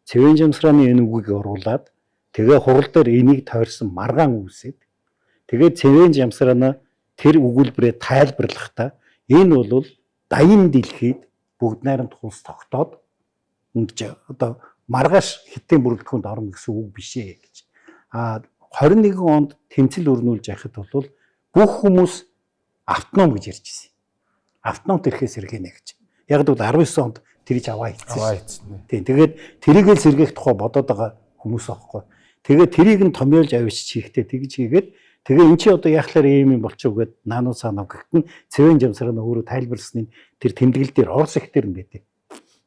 Цэвэн Жамсрааны энэ үгийг оруулаад тэгээ хурал дээр энийг тойрсон маргаан үүсээд тэгээд Цэвэн Жамсраана тэр өгүүлбэрээ тайлбарлахдаа энэ бол дайын дэлхийд бүгд найрамдах улс тогтоод ингэж одоо маргааш хитэн бүрэлдэхүүнд орно гэсэн үг биш ээ гэж. 21 онд тэмцэл өрнүүлж яхад бол бүх хүмүүс автоном гэж ярьж ирсэн. Автономт ирэхээс сэргэнэ гэж. Яг л 19 онд тэрийг аваа хийсэн. Тийм. Тэгээд тэрийгэл сэргээх тухай бодоод байгаа хүмүүс аахгүй. Тэгээд тэрийг нь томьёолж авчиж хийхдээ тэгж хийгээд тэгээ эн чи одоо яахлаар ийм юм болчих уу гэд наануу санаа гэхдээ Цэвэн Жамсраана өөрөө тайлбарласны тэр тэмдэглэл дээр Орос их дээр нь байдэ.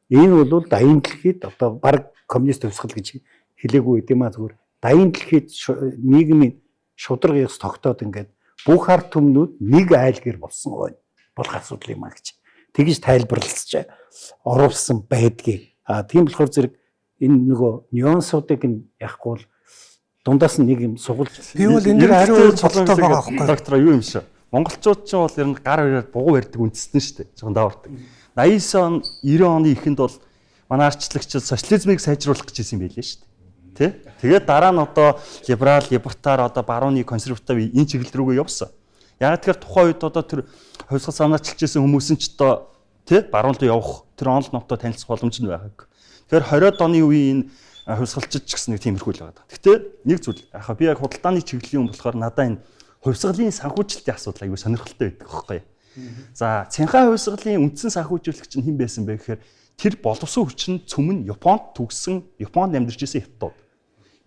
Энэ бол дайын дэлхийд одоо баг коммунист хувьсгал гэж хэлээгүй гэдэм аа зүгээр дайын дэлхийд нийгмийн шудраг ёс тогтоод ингээд бүх ард түмнүүд нэг айлгэр болсон байна. Болох асуудал юм а гэж. Тэгж тайлбарлалцж оруулсан байдгийг. Тийм болохоор зэрэг энэ нөгөө нюансуудыг нь яахгүй бол дундаас нь нэг юм сугуулж. Би бол энэ дээр ариун өөр бодлоо байгаа байхгүй. Доктор юу юм шиг. Монголчууд ч бол ер нь гар бариад бугу барьдаг үндэстэн шүү дээ. Жон даавардаг. 89 он 90 оны ихэнд бол манай арчлагчид социализмыг сайжруулах гэж хэлсэн байлээ шүү дээ. Тэ? Тэгээд дараа нь одоо либерал, либертар одоо барууны консерватив энэ чиглэл рүүгээ явсан. Яг тэгэхээр тухайн үед одоо тэр хувьсгал санаачилж байсан хүмүүс нь ч одоо тэ баруун руу явах тэр онл номтой танилцах боломж нь байгаагүй. Тэгэхээр 20-од оны үеийн хувьсгалчид ч гэсэн нэг тиймэрхүү л байгаа. Гэхдээ нэг зүйл яг би яг худалдааны чиглэлийн юм болохоор надаа энэ хувьсгалын санхүүжилтийн асуудал аягүй сонирхолтой байдаг байхгүй. За Цянхай хувьсгалын үндсэн санхүүжүүлэгч нь хэн байсан бэ гэхээр тэр боловсон хүчин цөм нь Японд төгссөн, Японд амьдарч ирсэн хятад.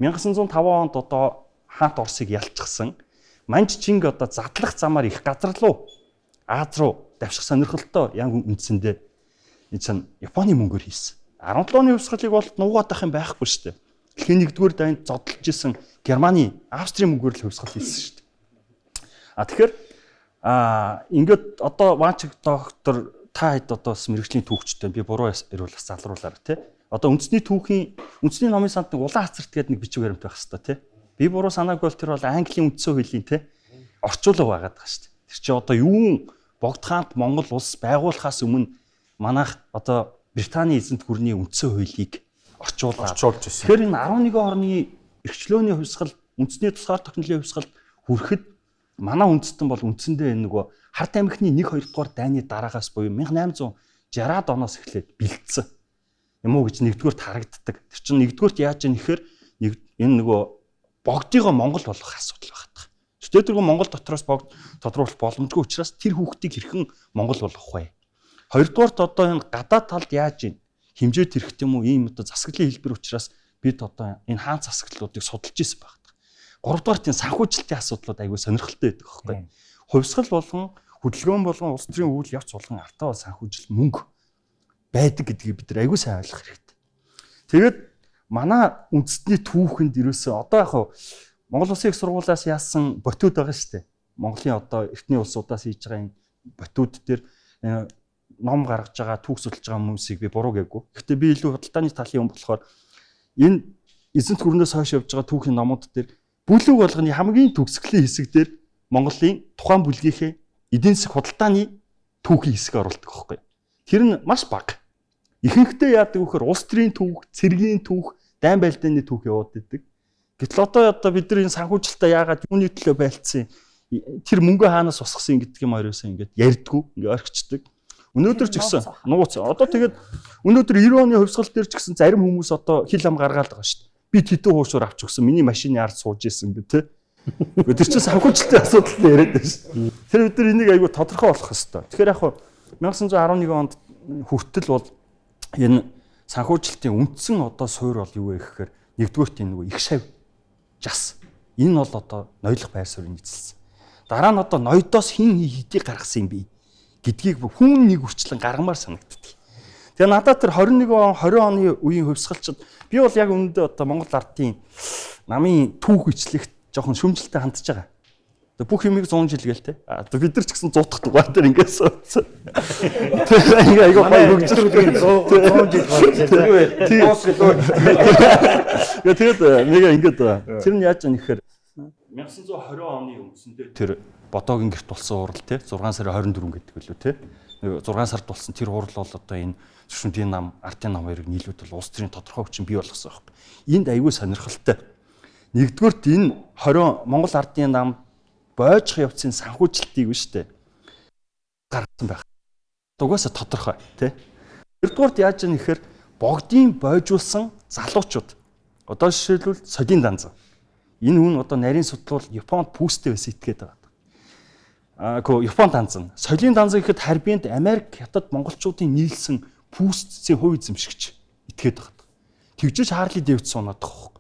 1905 онд одоо хаант Оросыг ялчихсан. Манж Чинг одоо задлах замаар их газар руу Аз руу давших сонирхолтой яг үндсэндээ энэ чинь Японы мөнгөөр хийсэн. 17 оны хувьсгалыг бол нуугаад ах юм байхгүй шүү дээ. Дэлхийн 1-р дайнд зодолж исэн Германы, Австрийн мөнгөөр л хувьсгал хийсэн шүү дээ. Тэгэхээр ингээд одоо Ванчиг доктор та хэд одоо мэрэгжлийн түүхчтэй би буруу ирвэл бас залруулаарай тий. Одоо үндэсний номын санд нэг улаан хацарт гэдэг нэг бичиг баримт байх хэвээр тий. Би буруу санаагүй бол тэр бол Английн үндсэн хуулийн тий орчуулга байгаад байгаа шүү дээ. Тэр чинь одоо юун Богд хаант Монгол улс байгуулахаас өмнө манайх одоо Британий эзэнт гүрний үндсэн хуулийг орчуулж ирсэн. Тэгэхээр энэ 11 орны эрхчлөөний хувьсгал, үндэсний тусгаар тогтнолын хувьсгалд хүрэхэд манай үндэстэн бол үндсэндээ энэ нөгөө Харт амхны 1-2 дугаар дайны дараагаас буюу 1860-аад оноос эхлээд бэлдсэн юм уу гэж нэгдүгürt харагддаг. Тэр чинь нэгдүгürt яаж юм нэхэр энэ нөгөө богдыгоо Монгол болгох асуудал байгаа. Тэдгээр Монгол дотроос богд тодруулах боломжгүй учраас тэр хүүхдийг хэрхэн Монгол болгох вэ? Хоёрдугаарт одоо энэ гадаад талд яаж ийн хэмжээд ирэх юм уу ийм одоо засаглалын хэлбэр учраас бид одоо энэ хаан засаглалуудыг судалж ирсэн байна. Гуравдугаарт энэ санхүүжилтийн асуудлууд аягүй сонирхолтой байдаг байхгүй. Хувьсгал болгон хөдөлгөөн болгон улс төрийн үйл явц болгон артаа бол санхүүжил мөнгө байдаг гэдгийг бид нар аягүй сайн ойлгох хэрэгтэй. Тэгээд манай үндэстний түүхэнд ерөөсөө одоо яг Монгол Улсын их сургуулиас яасан ботууд байгаа шүү дээ. Монголын одоо эртний улсуудаас хийж байгаа энэ ботууд дээр ном гаргаж байгаа, түүх судалж байгаа хүмүүсийг би буруу гээгүй. Гэхдээ би илүү худалдааны талын юм болохоор энэ эзэнт гүрнээс хойш явж байгаа түүхийн номууд дээр бүлэг болгоны хамгийн төгсгөлийн хэсэг дээр Монголын тухайн бүлгийнхээ эдийн засаг худалдааны түүхийн хэсэг оруулдаг байхгүй. Тэр нь маш бага. Ихэнхдээ яадаг вөхөр улс төрийн түүх, цэргийн түүх, дайн байлдааны түүх яваад идэг. Гэтэл одоо бид нар энэ санхүүжилтаа яагаад юуны төлөө байлцсан? Тэр мөнгө хаанаас усгасан гэдэг юм хоёроос ингээд ярьдгүү, ингээд орхичдаг. Өнөөдөр ч гэсэн нууц. Одоо тэгээд өнөөдөр 90 оны хувьсгал дээр ч гэсэн зарим хүмүүс одоо хил ам гаргаал байгаа шүү дээ. Би тэдэн хуушуур авч өгсөн. Миний машины ард сууж исэн гэх тээ. Тэр чинь санхүүжилтийн асуудал яриад байна шүү. Тэр бид нар энийг айгүй тодорхой болох хэрэгтэй. Тэгэхээр яг 1911 онд хүртэл бол энэ санхүүжилтийн үндсэн одоо суурь бол юу вэ гэхээр нэгдүгээрт энэ нөгөө их шав жас. Энэ бол одоо ноёлох байр суурийг эзэлсэн. Дараа нь одоо ноёдоос хин хэдийг гаргасан юм бэ гэдгийг хүн нэг үрчлэн гаргамаар санагддаг. Тэгээ надад тэр 21 он 20 оны үеийн хувьсгалчид би бол яг үүндээ одоо Монгол ардын намын түүх бичлэгт жоохон шүмжлэлтэй хандж байгаа. Тэгээ бүх юмыг 100 жил гээл те. Бид нар ч гэсэн зутах дугаар дээр ингээс суудсан. Тэгээ айгаа гоё хөгжлөг 100 жил болсон. Тэгээд нэг ингээд тэр нь яаж юм нэхэр 1920 оны үндсэндээ тэр Бодоогийн гэрт болсон урал те 6 сарын 24 гэдэг билүү те 6 сард болсон тэр урал бол одоо энэ зөвшөндийн нам, артын нам хоёрыг нийлүүлээд улс төрийн тодорхой хүчин бий болгосон байхгүй. Энд аюул сонирхолтой. Нэгдүгээрт энэ 20 Монгол ардын нам бойжих явцын санхүүжилтийг биш үү гаргасан байх. Угаасаа тодорхой тий. Хоёрдугаарт яаж юм нэхэр богдын бойжуулсан залуучууд. Одоо жишээлбэл Солин Данзан. Энэ хүн одоо нарийн судлал Японд пүүстэй байсан итгээд байгаа. Япон Данзан. Солин Данзан гэхэд Харбинд Америк, Хятад монголчуудын нийлсэн пүүстцийн хувь эзэмшигч итгээд байгаа. Тэгжиж Харли Дэвидсон унаад байгаа.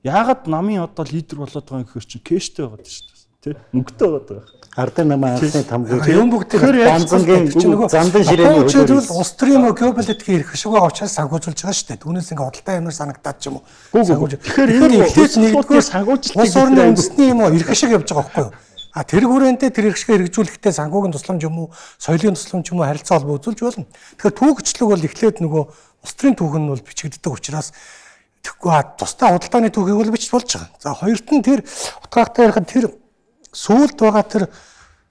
Яагаад намын одоо лидер болоод байгаа юм гэхээр чинь кэштэй байгаа шүү дээ. Тэ? Мөнгөтэй байгаа. Ардын намын анхны тамгыг юм бүгд Данзангийн зандан ширээний хөлөөр улс төрийн геополитикийн эрх ашиг учраас санхүүжүүлж байгаа шүү дээ. Түүнээс ингээ худалдаа юмар санагдаад ч юм уу. Тэгэхээр энэ эхлээд нэгдүгээр санхүүжилтийг улс орны үндэсний юм уу эрх ашиг явж байгаа байхгүй юу? Тэр хүрээндээ тэр эрх ашиг хэрэгжүүлэхдээ санхүүгийн тусламж юм уу, соёлын тусламж юм уу харилцаа холбоо үзүүлж болно. Тэгэхээр түүхчлэг бол эхлээд нөгөө улс төрийн түүх нь бол бичигддэг учраас тэгэхгүй тусдаа худалдааны түүхийг бол бичиж болж байгаа. За хоёрт нь тэр утгаатай ярихад тэр сүүлд байгаа тэр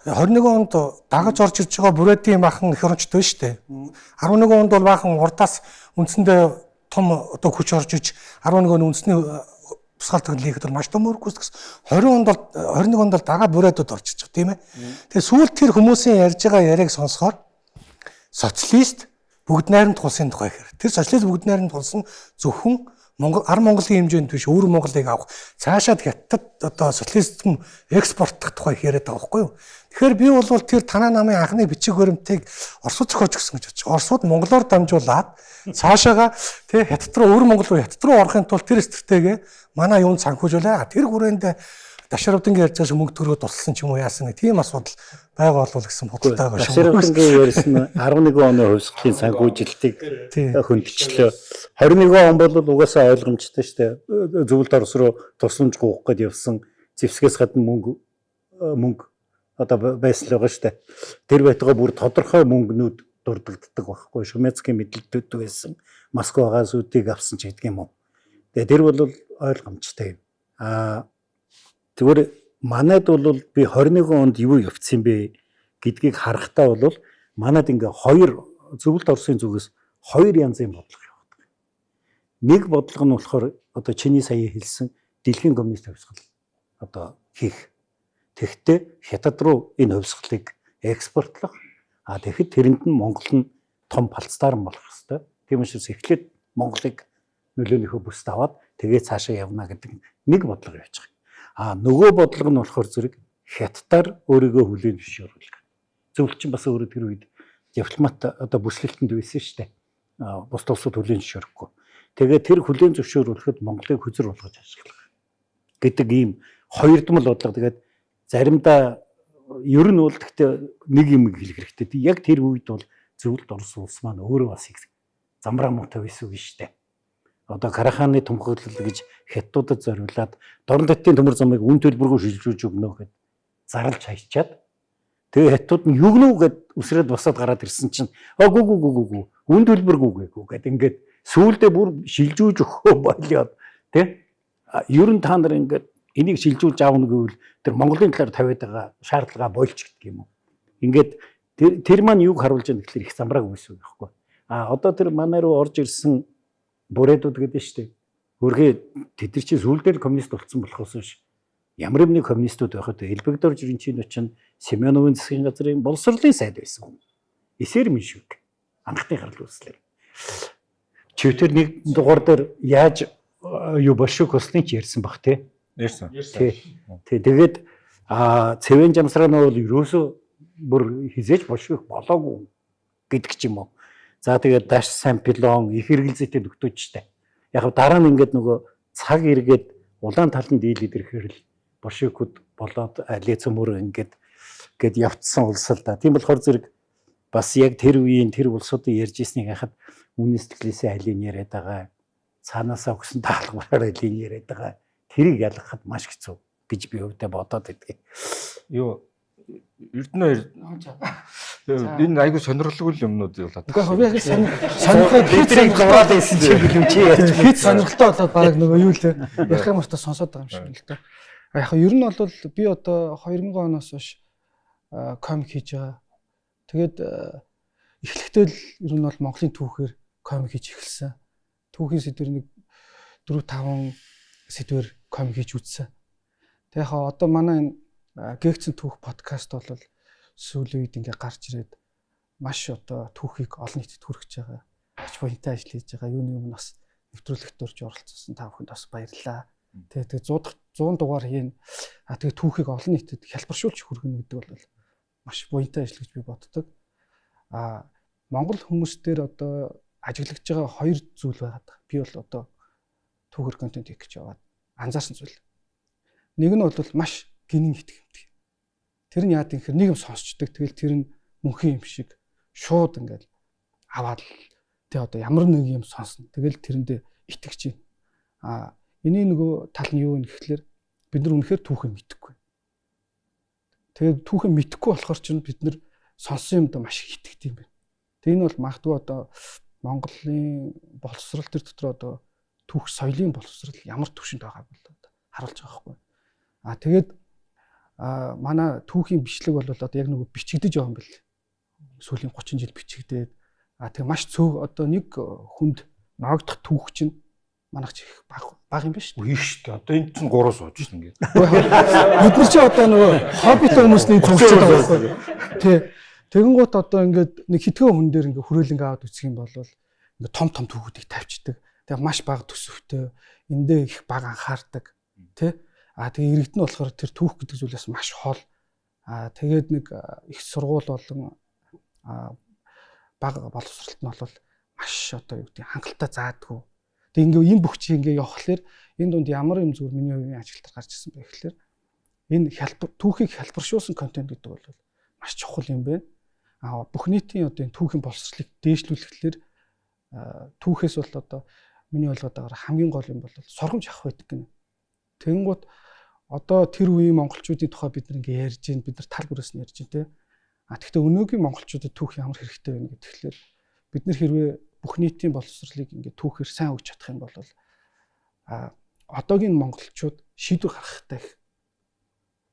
21 онд дагаж орж ирж байгаа Бүрээдийн бахан эх орончтой байна шүү дээ. 11 онд бол бахан урдаас үндсэндээ том одоо хүч орж иж 11 оны үндэсний тусгаалтыг хийхэд бол маш том өргөс гэсэн. 20 онд бол 21 онд бол дагаад Бүрээдэд орж ирж байгаа тийм ээ. Тэгээ сүүлд тэр хүмүүсийн ярьж байгаа яриаг сонсохоор социалист бүгд найрамд тулсын тухай гэхээр тэр социализм бүгд найрамд тулсан зөвхөн Монголын хэмжээнд биш өөр Монголыг авах цаашаад хятад одоо социализм экспортлох тухай яриад байгаа байхгүй юу. Тэгэхээр би бол тэр танаа намын анхны бичиг баримтыг Оросууд зохиож өгсөн гэж бодчих. Оросууд монголоор дамжуулаад цаашаага тий хятад руу өөр Монгол руу хятад руу орохын тулд тэр стратеги манай юунд санхүүжүүлээ. Тэр хүрээнд Дашаравдангийн ярьж байгаа мөнгө төрөө тусалсан ч юм уу яасан гэх тийм асуудал байгаа болов гэсэн бодолтой байгаа шүү. Дашаравдангийн ярьсан 11 оны хувьсгалын санхүүжилтийг хөндчлөө. 21 он бол угаасаа ойлгомжтой шүү дээ. Зөвлөлт Орос руу тусламж гуйх гээд явсан зэвсгээс гадна мөнгө одоо байсан л байгаа шүү дээ. Тэр байтугай бүр тодорхой мөнгнүүд дурддагддаг байхгүй. Шумяцкийн мэдлэлтүүд байсан. Москвагаас үдийг авсан ч гэдэг юм уу. Тэгээ тэр бол ойлгомжтой юм. Тэгвэл манайд бол би 21 онд юу явцсан бэ гэдгийг харахтаа бол манайд ингээ хоёр зөвлөлт Оросын зүгээс хоёр янзын бодлого явагдав. Нэг бодлого нь болохоор одоо чиний сая хэлсэн дэлхийн коммунист хувьсгал одоо хийх. Тэгэхдээ хятад руу энэ хувьсгалыг экспортлох. Тэгэхэд тэрэнд нь Монгол нь том палцтаарн болох хэвээр. Тийм учраас эхлээд Монголыг нөлөөлөхөө бүст аваад тэгээ цаашаа явна гэдэг нэг бодлого явж байгаа. Нөгөө бодлого нь болохоор зэрэг хятадаар өөрийгөө хүлээн зөвшөөрөх. Зөвлөлт чинь бас өөрөө тэр үед дипломат одоо бүслэлтэнд байсан шүү дээ. Бус улсууд хүлээн зөвшөөрөхгүй. Тэгээ тэр хүлээн зөвшөөрүүлэхэд Монголыг хүзэр болгож ашиглах гэдэг ийм хоёрдмол бодлого. Тэгээд заримдаа ер нь бол гэхдээ нэг юм хэлэх хэрэгтэй. Яг тэр үед бол зөвлөлт Орос улс маань өөрөө бас их замбраа муутай байсан гэж шүү дээ. Одоо Караханы тунхаглал гэж хятадуудад зориулаад дорн татгийн төмөр замыг үн төлбөргүй шилжүүлж өгнө гэхэд зарлж хайчаад тэгээ хятадууд нь югнүү гэд үсрээд босоод гараад ирсэн чинь гү үн төлбөргүй гэд ингээд сүүлдээ бүр шилжүүлж өгөө болоод тий ер нь та нар ингээд энийг шилжүүлж аавна гэвэл тэр Монголын талаар тавиад байгаа шаардлага бойлч гэдэг юм уу. Ингээд тэр маань юг харуулж байгаа гэхэлэр их замбрааг үүсвэ гэхгүй. Одоо тэр манай руу орж ирсэн Бурэдууд гэдэг нь шүү дээ. Өөрхий тэд нар чинь сүүлдээ коммунист болсон болохоос биш. Ямар нэг коммунистууд байхад Эльбегдор Жиринчийн очин Семеновын засгийн газрын боловсролын сайд байсан. Эсэр Миншүк анхны гарал үүслэр. Чивтэр нэг дугаар дээр яаж юу Большевик болсныг ярьсан баг тий. Ярьсан. Тэгээд Цэвэн Жамсрааны бол ерөөсөө бүр хизээж Большевик болоогүй гэдэг ч юм уу. За тэгээд Даш Сампилон их хэрэгэлзээтэй нөхдөөжтэй. Яг дараа нь ингээд нөгөө цаг эргээд улаан таланд дийлээд ирэхээр л Большевикуд болоод Лецмөр ингээд явцсан улс л да. Тийм болохоор зэрэг бас яг тэр үеийн тэр улсуудын ярьж ирснийг хахад үнэн сэтгэлээсээ алийг яриад байгаа. Цаанаасаа өгсөн даалгавраар алийг яриад байгаа. Тэрийг ялгахад маш хэцүү гэж би өвдөө бодоод байдгийг. Юу Эрдэнэ энэ айгу сонирхолтой юмнууд явуулаад. Гэхдээ би сонирхоод тэрийг гараад байсан юм чи яаж хэд сонирхолтой болоод баг нөгөө юу лээ ярих юм уу сонсоод байгаа юм шиг л дээ. Яг ер нь бол би одоо 2000 оноос хойш комик хийж байгаа. Тэгээд эхлэхдээ л ер нь бол Монголын түүхээр комик хийж эхэлсэн. Түүхийн сэдвэр нэг 4-5 сэдвэр комик хийж үзсэн. Тэгээд яг одоо манай гээгцэн түүх подкаст бол сүүлийн үед ингээ гарч ирээд маш одоо түүхийг олон нийтэд хүргэж байгаа. Ач буянтай ажил хийж байгаа. Юуны өмнө бас нэвтрүүлэгт орж оролцсон та бүхэнд бас баярлалаа. Тэгээд 100 дугаар хийн. Тэгээд түүхийг олон нийтэд хялбаршуулж хүргэнэ гэдэг бол маш буянтай ажил гэж би боддог. Монгол хүмүүс дээр одоо ажиглаж байгаа хоёр зүйл байгаад байгаа. Би бол одоо түүхэр контент хийх гэж яваад анзаарсан зүйл. Нэг нь бол маш гинэн итгэмтэй. Тэр нь яа гэхээр нэг юм сонсчдаг. Тэгэл тэр нь мөнхийн юм шиг шууд ингээл аваад тэ одоо ямар нэг юм сонсно. Тэгэл тэрэндээ итгэж байна. Эний нөгөө тал нь юу вэ гэхэлэр бид нар үнэхээр түүхээ мэдэхгүй. Тэгээд түүхээ мэдэхгүй болохоор ч бид нар сонсон юмд маш их итгэдэг юм байна. Тэгээ энэ бол магадгүй одоо Монголын боловсрол төр дотор одоо түүх соёлын боловсрол ямар төвшөнд байгааг бол харуулж байгаа байхгүй. Тэгээд манай түүхийн бичлэг бол одоо яг нэг бичигдэж байгаа юм бэл. Сүүлийн 30 жил бичигдээд тэгээ маш цөөх одоо нэг хүнд ногдох түүх чинь манайх ч их бага юм ба шүү дээ. Их шүү дээ. Одоо энэ чинь 3 сууж шин ингээд. Бид нар чи одоо нөгөө хоббит хүмүүсний түүх чинь байгаа байхгүй. Тэгэнгუут одоо ингээд нэг хитгэн хүн дээр ингээд хүрээлэн аваад үсэх юм бол ингээд том түүхүүдийг тавьчихдаг. Тэгээ маш бага төсөвтэй эндээ их бага анхаардаг тий. Тэгээ иргэд нь болохоор тэр түүх гэдэг зүйлээс маш хол. Тэгээд нэг их сургууль болон бага боловсролт нь бол маш одоо юу гэдэг хангалттай заадгүй. Тэгээ ингээд энэ бүх чинь ингээд явхлаэр энэ дунд ямар юм зүгээр миний хувийн ажилтар гарч ирсэн байх гэхээр энэ түүхийг хялбаршуулсан контент гэдэг бол маш чухал юм байна. Бүх нийтийн одоо энэ түүхийн боловсролыг дээшлүүлэхлээр түүхээс бол одоо миний ойлгоод байгаа хамгийн гол юм бол сургамж авах байдаг гэнэ. Тэгэнгუთ одоо тэр үеийн монголчуудын тухай бид нэг ярьж гин бид нар тал бүрээс нь ярьж гин те. Тэгэхдээ өнөөгийн монголчуудад түүх ямар хэрэгтэй вэ гэхлээр бид нар хэрвээ бүх нийтийн боловсролыг ингээд түүхээр сайн өгч чадах юм бол одоогийн монголчууд шийдвэр гаргахтай их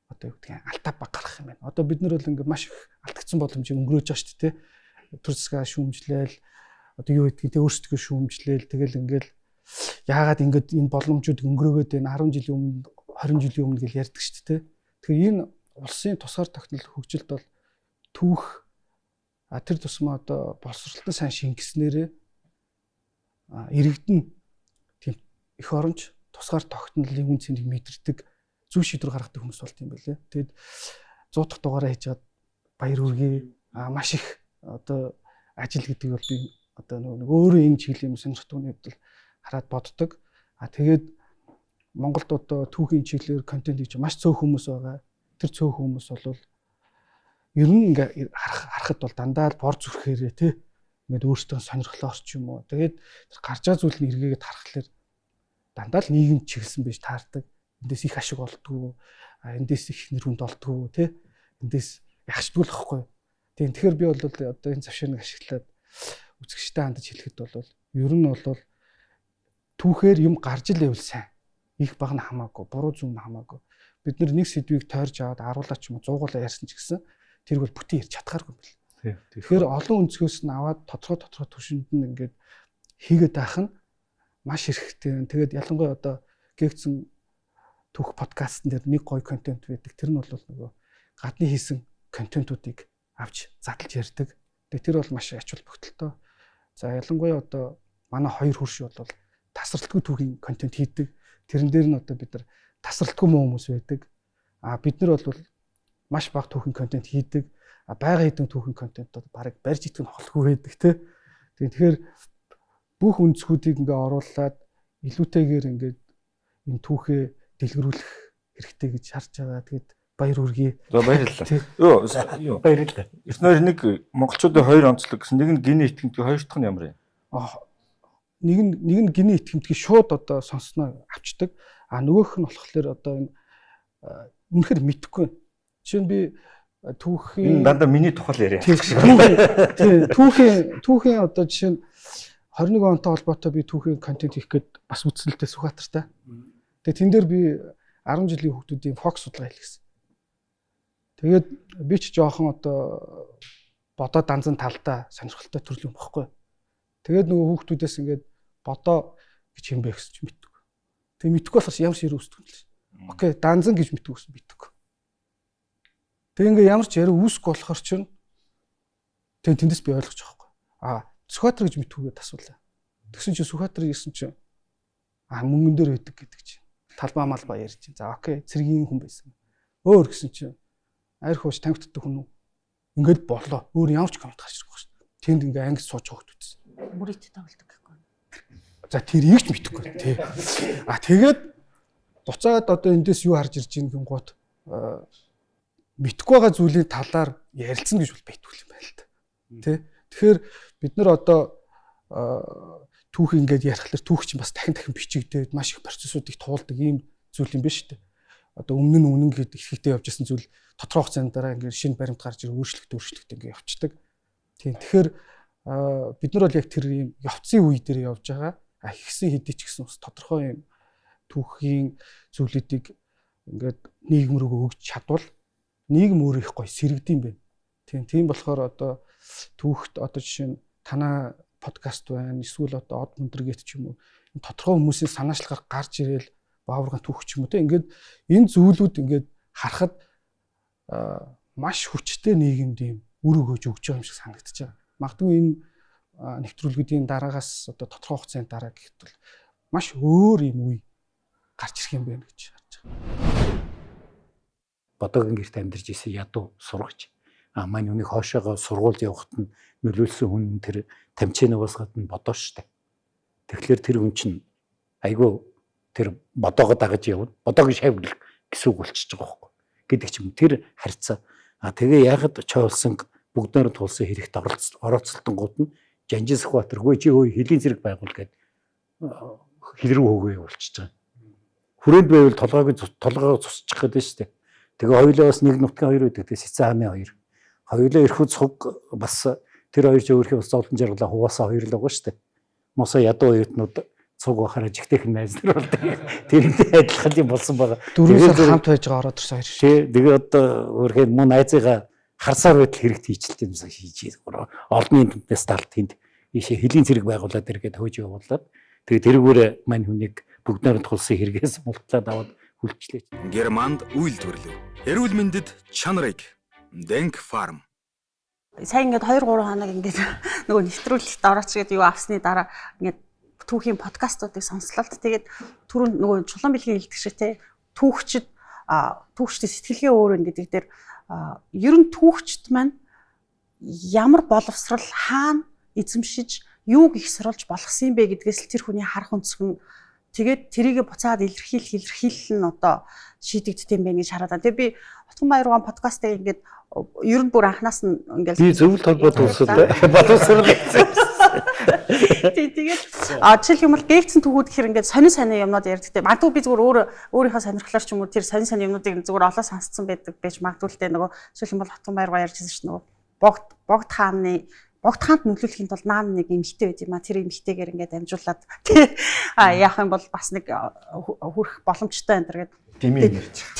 одоо юу гэдгийг алтаа баг гарах юм байна. Одоо бид нар бол ингээд маш их алдагдсан боломжийг өнгөрөөж байгаа шүү дээ. Төр засгаа шүүмжлээл одоо юу гэдгийг те өөрсдөө шүүмжлээл тэгэл ингээд яагаад ингээд энэ боломжууд өнгөрөөгөөд байна 10 жилийн өмнө 20 жилийн өмнө гэж ярьдаг шүү дээ. Тэгэхээр энэ улсын тусгаар тогтнол хөгжилд бол түүх тэр тусмаа одоо боловсролтой сайн шингэснээрээ иргэдэн тийм их оронч тусгаар тогтнолын үн цэнийг мэдэрдэг зөв шийдвэр гаргадаг хүмүүс болт юм байлээ. Тэгэд 100 дахь дугаараа хийжгаад баяр үргээ маш их одоо ажил гэдэг бол би одоо нэг өөрөө энэ чиглэлийн сонирхтойгны хувьд хараад боддог. Тэгээд Монголд одоо түүхийн чиглэлээр контент хийж маш цөөх хүмүүс байгаа. Тэр цөөх хүмүүс бол ер нь ингээ харахад бол дандаа л бор зүрхээрээ тий ингээд өөртөө сонирхлоор ч юм уу. Тэгээд тэр гарч байгаа зүйл нь эргээгээд харахад дандаа л нийгэмд чиглэсэн байж таардаг. Эндээс их ашиг олдгоо, эндээс их нэр хүнд олдгоо тий. Эндээс ягшдгүй л واخхой. Тэгэхээр би бол одоо энэ завшааныг ашиглаад үзэгчтэй хандаж хэлэхэд бол ер нь бол түүхээр юм гарч л байвал сайн. Их баг нь хамаагүй, буруу зүйл нь хамаагүй. Бид нэг сэдвийг тойрж аваад аруулаач юм уу 100 ярьсан ч гэсэн тэрийг бол бүтэн ярьж чадхааргүй юм бэл. Тэгэхээр олон өнцгөөс нь аваад тодорхой түвшинд нь ингээд хийгээд байх нь маш хэрэгтэй. Тэгээд ялангуяа одоо гээгцэн түүх подкастн дээр нэг гоё контент байдаг. Тэр нь бол нөгөө гадны хийсэн контентуудыг авч задлж ярьдаг. Тэгээд тэр бол маш ач холбогдолтой. За ялангуяа одоо манай хоёр хөрш бол тасралтгүй түүхийн контент хийдэг. Тэрэн дээр нь одоо бид нар тасралтгүй муу хүмүүс байдаг. Бид нар бол маш бага түүхийн контент хийдэг. Бага хэдэн түүхийн контентууд бараг барьж идэх нь холгүй байдаг тий. Тэгэхээр бүх өнцгүүдийг ингээ оруулаад илүүтэйгээр ингээд энэ түүхээ дэлгэрүүлэх хэрэгтэй гэж харж байгаа. Тэгээд баяр үргээ. За баярлалаа. Юу баярлалаа. Эртнээр нэг монголчуудын хоёр онцлог гэсэн нэг нь гинэ итгэмтгий хоёр дахь нь ямар юм? Нэг нь гинэ итгэмтгий шууд одоо сонсноо авчдаг. Нөгөөх нь болохоор одоо энэ үнэхээр мэдхгүй. Жишээ нь би түүхийн дандаа миний тухай яриа. Түүхийн одоо жишээ нь 21 онтой холбоотой би түүхийн контент хийх гээд бас үтсэлтэй Сүхбаатартай. Тэгээд тэн дээр би 10 жилийн хүүхдүүдийн фокус судалгаа хийлгэсэн. Тэгээд би ч жоохон одоо бодоо данзан талдаа сонирхолтой төрлийн бохгүй. Тэгээд нөгөө хүүхдүүдээс ингээд бодоо гэж юм бэ гэсэн чи мэддэг. Тэгээд мэдхгүй болохоос ямар ширээ үүсдэг юм бэ? Окей, данзан гэж мэддэг гэсэн мэддэг. Тэгээд ингээд ямар ч яриа үүсэхгүй болохоор чинь тэгээд тэндээс би ойлгож байгаа байхгүй. Сүхбаатар гэж мэдхүүгээд асуулаа. Тэгсэн чи Сүхбаатар гэсэн чи мөнгөн дээр байдаг гэдэг чи. Талбай малбай ярьж чинь. За окей, цэргийн хүн байсан. Өөр гэсэн чи арх ууш тамхитдаг хүн үү? Ингээд болоо. Өөр ямар ч коммент гарч ирэхгүй шүү дээ. Тэнд ингээ ангид сууж хогт үзсэн. Мөрөд тоглодог гэхгүй. За тэрийг ч мэдхгүй тий. Тэгээд буцаад одоо эндээс юу харж ирж байгаа гингууд мэдхгүй байгаа зүйлийн талаар ярилцсан гэж бол байтгүй юм байна л да. Тий. Тэгэхээр бид нар одоо түүх ингээд ярихлаар түүх чинь бас дахин бичигдээд маш их процессуудыг туулдаг ийм зүйл юм байна шүү дээ. Одоо өмнө нь үнэн гэдэг ихтэй явж исэн зүйл тодорхой хугацааны дараа ингээд шинэ баримт гарч ирээ өөрчлөлт ингээд явцдаг. Тийм. Тэгэхээр бид нар бол яг тэр ийм явцын үе дээр явж байгаа. Ихсэн хэдий ч гэсэн бас тодорхой ийм түүхийн зүйлүүдийг ингээд нийгэм рүү өгч чадвал нийгэм өөрөө их гоё сэрэгдэм байна. Тийм болохоор одоо түүхт одоо жишээ нь танаа подкаст байна. Эсвэл одоо од мөндргээд ч юм уу тодорхой хүмүүсийн санаачлагаар гарч ирээл бааварган түүх ч юм уу те ингээд энэ зүйлүүд ингээд харахад маш хүчтэй нийгэмд юм үр өгөөж өгч байгаа юм шиг санагдаж байгаа. Магадгүй энэ нэвтрүүлгүүдийн дараагаас одоо тодорхой хугацааны дараа гэхэд бол маш өөр юм үе гарч ирэх юм байна гэж харж байгаа. Бодоогийн гэрт амьдарч исэн ядуу сурагч маань үнийг хоошоогоо сургууль явахад нь нөлөөлсөн хүн тэр тамчинаас гадна бодоо штэ. Тэгэхээр тэр хүн чинь айгүй тэр бодоогоо дагаж явна. Бодоогийн шавьлах гэсэн үг болчихж байгаа байхгүй. Гэдэг ч юм тэр харьцаа. Тэгээ ягаад чоолсон бүгдээр тулсан хэрэгт оролцолтонгууд нь Жанжин Сүхбаатаргүй чи хөөе хөлийн зэрэг байгуул гэд хил рүү хөөгөө явуулчихж байгаа. Хүрээнд байвал толгойгоо цусчих гэдэг шүү дээ. Тэгээ хоёулаа бас нэг нутгийн хоёр байдаг. Тэгээ Сэцэн хааны хоёр. Хоёулаа эрхүү цуг бас тэр хоёр ч өөрхийн ус зовлон жаргалаа хуваасаа хоёр л байгаа шүү дээ. Мосоо ядуу оюутнууд цуг бахараа жигтэйхэн найзлар болдог. Тэрнтэй адилхан юм болсон байгаа. Дөрвөөсөө хамт байж байгаа ороод ирсэн хоёр шүү. Тий, тэгээ одоо өөрхөн муу найзыгаа харсаар байтал хэрэгт хийчихэлтэй юмсаа хийж олонний түнээс талт тэнд ийшээ хөлийн зэрэг байгуулад иргээд хөөж явуулаад тэгээ тэрүүгээр мань хүнийг бүгдээр тулсан хэрэгээс мултлаад аваад хүлчлээ. Германд үйлдвэрлэв. Эрүүл мэндэд чанарыг Denk Farm. Сайн ингээд 2 3 хоног ингээд нөгөө нэвтрүүлэлт орооч гэдэг юу авсны дараа ингээд түүхийн подкастуудыг сонслоо. Тэгээд түрүүн нөгөө чулуун бэлгийн хэлдэг те түүхчд сэтгэлгээ өөр гэдэг дээр ер нь түүхчд маань ямар боловсрал хаана эзэмшиж юуг их сурулж болгосон юм бэ гэдгээс л тэр хүний харах өнцөг нь тэгээд тэрийгэ буцаад илэрхийлэл нь одоо шийдэгддэг юм байна гэж хараад. Тэгээ би Отгонбаяр подкастыг ингээд ер нь бүр анханаас нь ингээд би зөвлөлт холбоод үүсэлээ боловсрал тэгээд жишээлх юм бол гээвцэн түүхүүд гэхэр ингээд сонин юмнууд ярьдагтэй. Магадгүй би зүгээр өөрийнхөө сонирхлоор ч юм уу тэр сонин юмнуудыг зүгээр олоо сонсцсон байдаг байж магадгүй л дээ. Нөгөө жишээлх юм бол Отгонбаяр ярьжсэн ш нь нөгөө богд хаанд нөлөөлөхийн тулд наан нэг эмхтэй байд юм а. Тэр эмхтэйгээр ингээд амжуулаад яах юм бол бас нэг хүрэх боломжтой энэ төр гэдэг.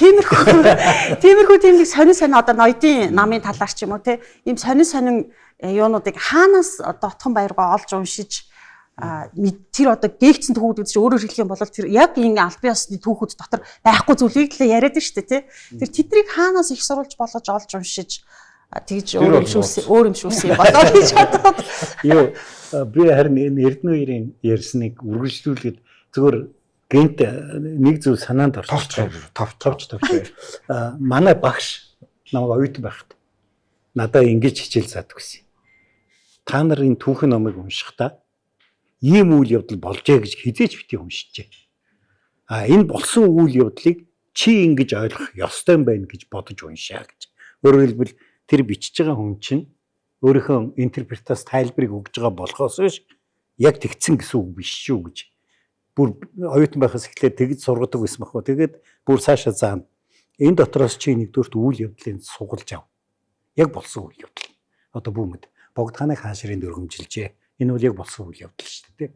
Тиймэрхүү тийм нэг сонин одоо ноёдын намын талаар ч юм уу те ийм сонин юунуудыг хаанаас одоо Отгонбаяргаа олж уншиж тэр одоо гээвцэн түүхүүд гэж өөрөөр хэлэх юм бол тэр яг энэ албан ёсны түүхүүд дотор байхгүй зүйлийг л яриад нь шүү дээ те. Тэр тэднийг хаанаас их сурулж болгож олж уншиж тэгж өөр юм шүүсэн болоо гэж бодоод. Юу би харин энэ Эрдэнэ хоёрын ярьсныг үргэлжлүүлээд зөвөр гэнт нэг зүйл санаанд товч. Манай багш намайг оюутан байхад надад ингэж хичээл заадаг гэсэн. Та нарын түүхэн номыг уншихдаа ийм үйл явдал болжээ гэж хизээч бити уншижээ. Энэ болсон үйл явдлыг чи ингэж ойлгох ёстой юм байна гэж бодож уншаа гэж. Өөрөөр хэлбэл тэр бичиж байгаа хүн чинь өөрийнхөө интерпретац тайлбарыг өгж байгаа болохоос биш яг тэгсэн гэсэн үг биш шүү гэж. Бүр оюутан байхаас эхлээд тэгж сургадаг байсан байхгүй. Тэгээд бүр цаашаа заана. Энэ дотроос чи нэгдүгürt үйл явдлыг сугалж ав. Яг болсон үйл явдал. Одоо бүүмэд богд хааны хаан ширийн дөргөмжилжээ. Энэ бол яг болсон үйл явдал шүү дээ.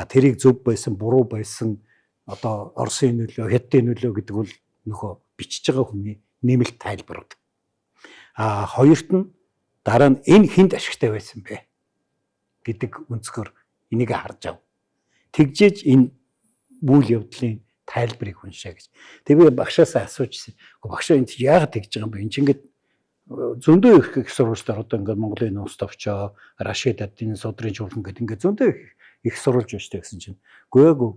Тэрийг зөв байсан, буруу байсан одоо Оросын нөлөө, Хятадын нөлөө гэдэг бол нөхөө бичиж байгаа хүний нэмэлт тайлбарууд. Хоёрт нь дараа нь энэ хүнд ашигтай байсан бэ гэдэг өнцгөр энийг харж ав. Тэгжээж энэ үйл явдлын тайлбарыг уншаа гэж. Тэгээ багшаасаа асуужсэн. Багшаа энэ яагаад тэгж байгаа юм бэ? Энд чинь ингээд зөндөө их сурвалжлаар одоо ингээд Монголын нууц товчоо, Рашид Аддин судрын чуулган гэдэг ингээд зөндөө их сурвалж өштэй гэсэн чинь. Гүйээгүй.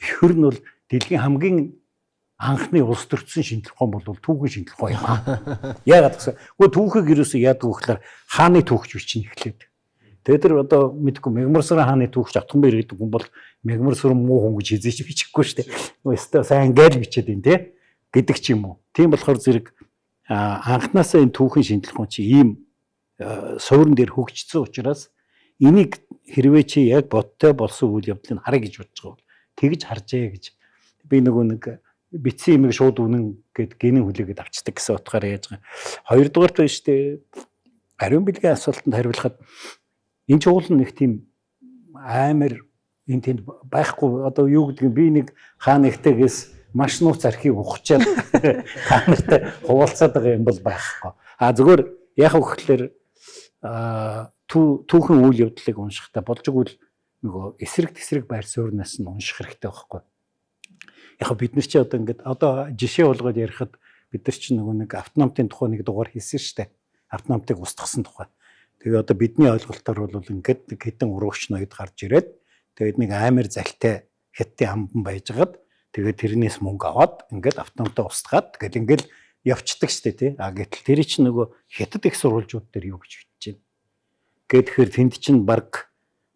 Ихэр нь бол дэлхийн хамгийн анхны улс төрсөн шинжилгээ бол түүхэн шинжилгээ юм аа. Яагаад гэсэн. Гэхдээ түүхийг ерөөсөө яадаг вэ гэхээр хааны түүхч бичин эхлээд. Тэгээд тэр одоо мэдгүй Мегмарсрын хааны түүхч Отгонбаяр гэдэг хүн бол Мегмарсрын муу хүн гэж хизээч бичихгүй шүү дээ. Өстө сайн гээл бичээд юм те гэдэг ч юм уу. Тийм болохоор зэрэг анхнаасаа энэ түүхэн шинжилгээ чи ийм суурин дээр хөгжсөн учраас энийг хэрвээ чи яг бодтой болсон үйл явдлыг харъя гэж бодож байгаа бол тэгж харжээ гэж би нэг битсэн юмыг шууд үнэн гэд гинэн хүлээгээд авчдаг гэсэн утгаараа яаж байгаа. Хоёрдугаарт байна шүү дээ. Ариун бэлгийн асуултанд хариулахад энэ чуулган нэг тийм амар энэ тэнд байхгүй одоо юу гэдэг би нэг хаан нэгтэйгээс маш нууц архив ухчаад та нартай хуваалцаад байгаа юм бол байхгүй. Зүгээр яг өгөхлөөр түүхэн үйл явдлыг уншихтаа болж игэл нөгөө эсрэг тэсрэг байр суурнаас нь унших хэрэгтэй байхгүй. Яг бид нар чи одоо жишээ болгоод ярихад бид нар чи нөгөө нэг автономтын тухай нэг дугаар хийсэн шүү дээ. автономтыг устгасан тухай. Тэгээ одоо бидний ойлголтоор бол ингээд нэг хэдэн урагш ноёд гарч ирээд тэгээд нэг амар залтай хятадын амбан байжгаад тэгээд тэрнээс мөнгө аваад ингээд автономтоо устгаад тэгээд ингээд явцдаг штэ тий. А гэтэл тэр чинь нөгөө хятад их сурвалжууд дээр юу гэж бичиж байна. Гээд тэгэхээр тэнд чинь баг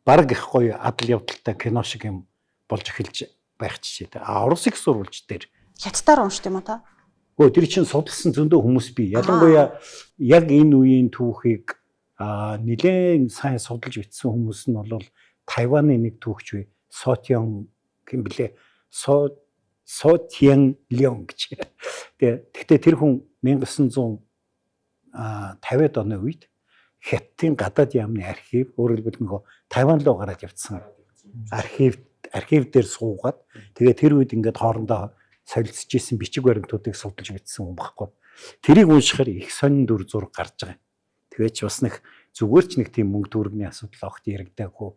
их гоё адал явдалтай кино шиг юм болж эхэлж байх жишээ тий. А Орос их сурвалж дээр Хятадаар уншд юм уу та? Өө тэр чинь судалсан зөндөө хүмүүс бий. Ялангуяа яг энэ үеийн түүхийг нэлээд сайн судалж бичсэн хүмүүс нь бол Тайваны нэг түүхч бий. Сотьон гэм блэ. Сотьен Лён гэж. Тэгтээ тэр хүн 1950-ад оны үед Хятадын гадаад яамны архив өөрөөр хэлбэл нөгөө Тайван руу гараад явцсан архив дээр суугаад тэгээ тэр үед ингээд хоорондоо солилцож исэн бичиг баримтуудыг судалж бичсэн юм баггүй. Тэрийг уншихаар их сонин дүр зураг гарч байгаа. Тэгээ ч бас нэг зүгээр ч нэг тийм мөнгө төгрөгийн асуудал огт яригдаагүй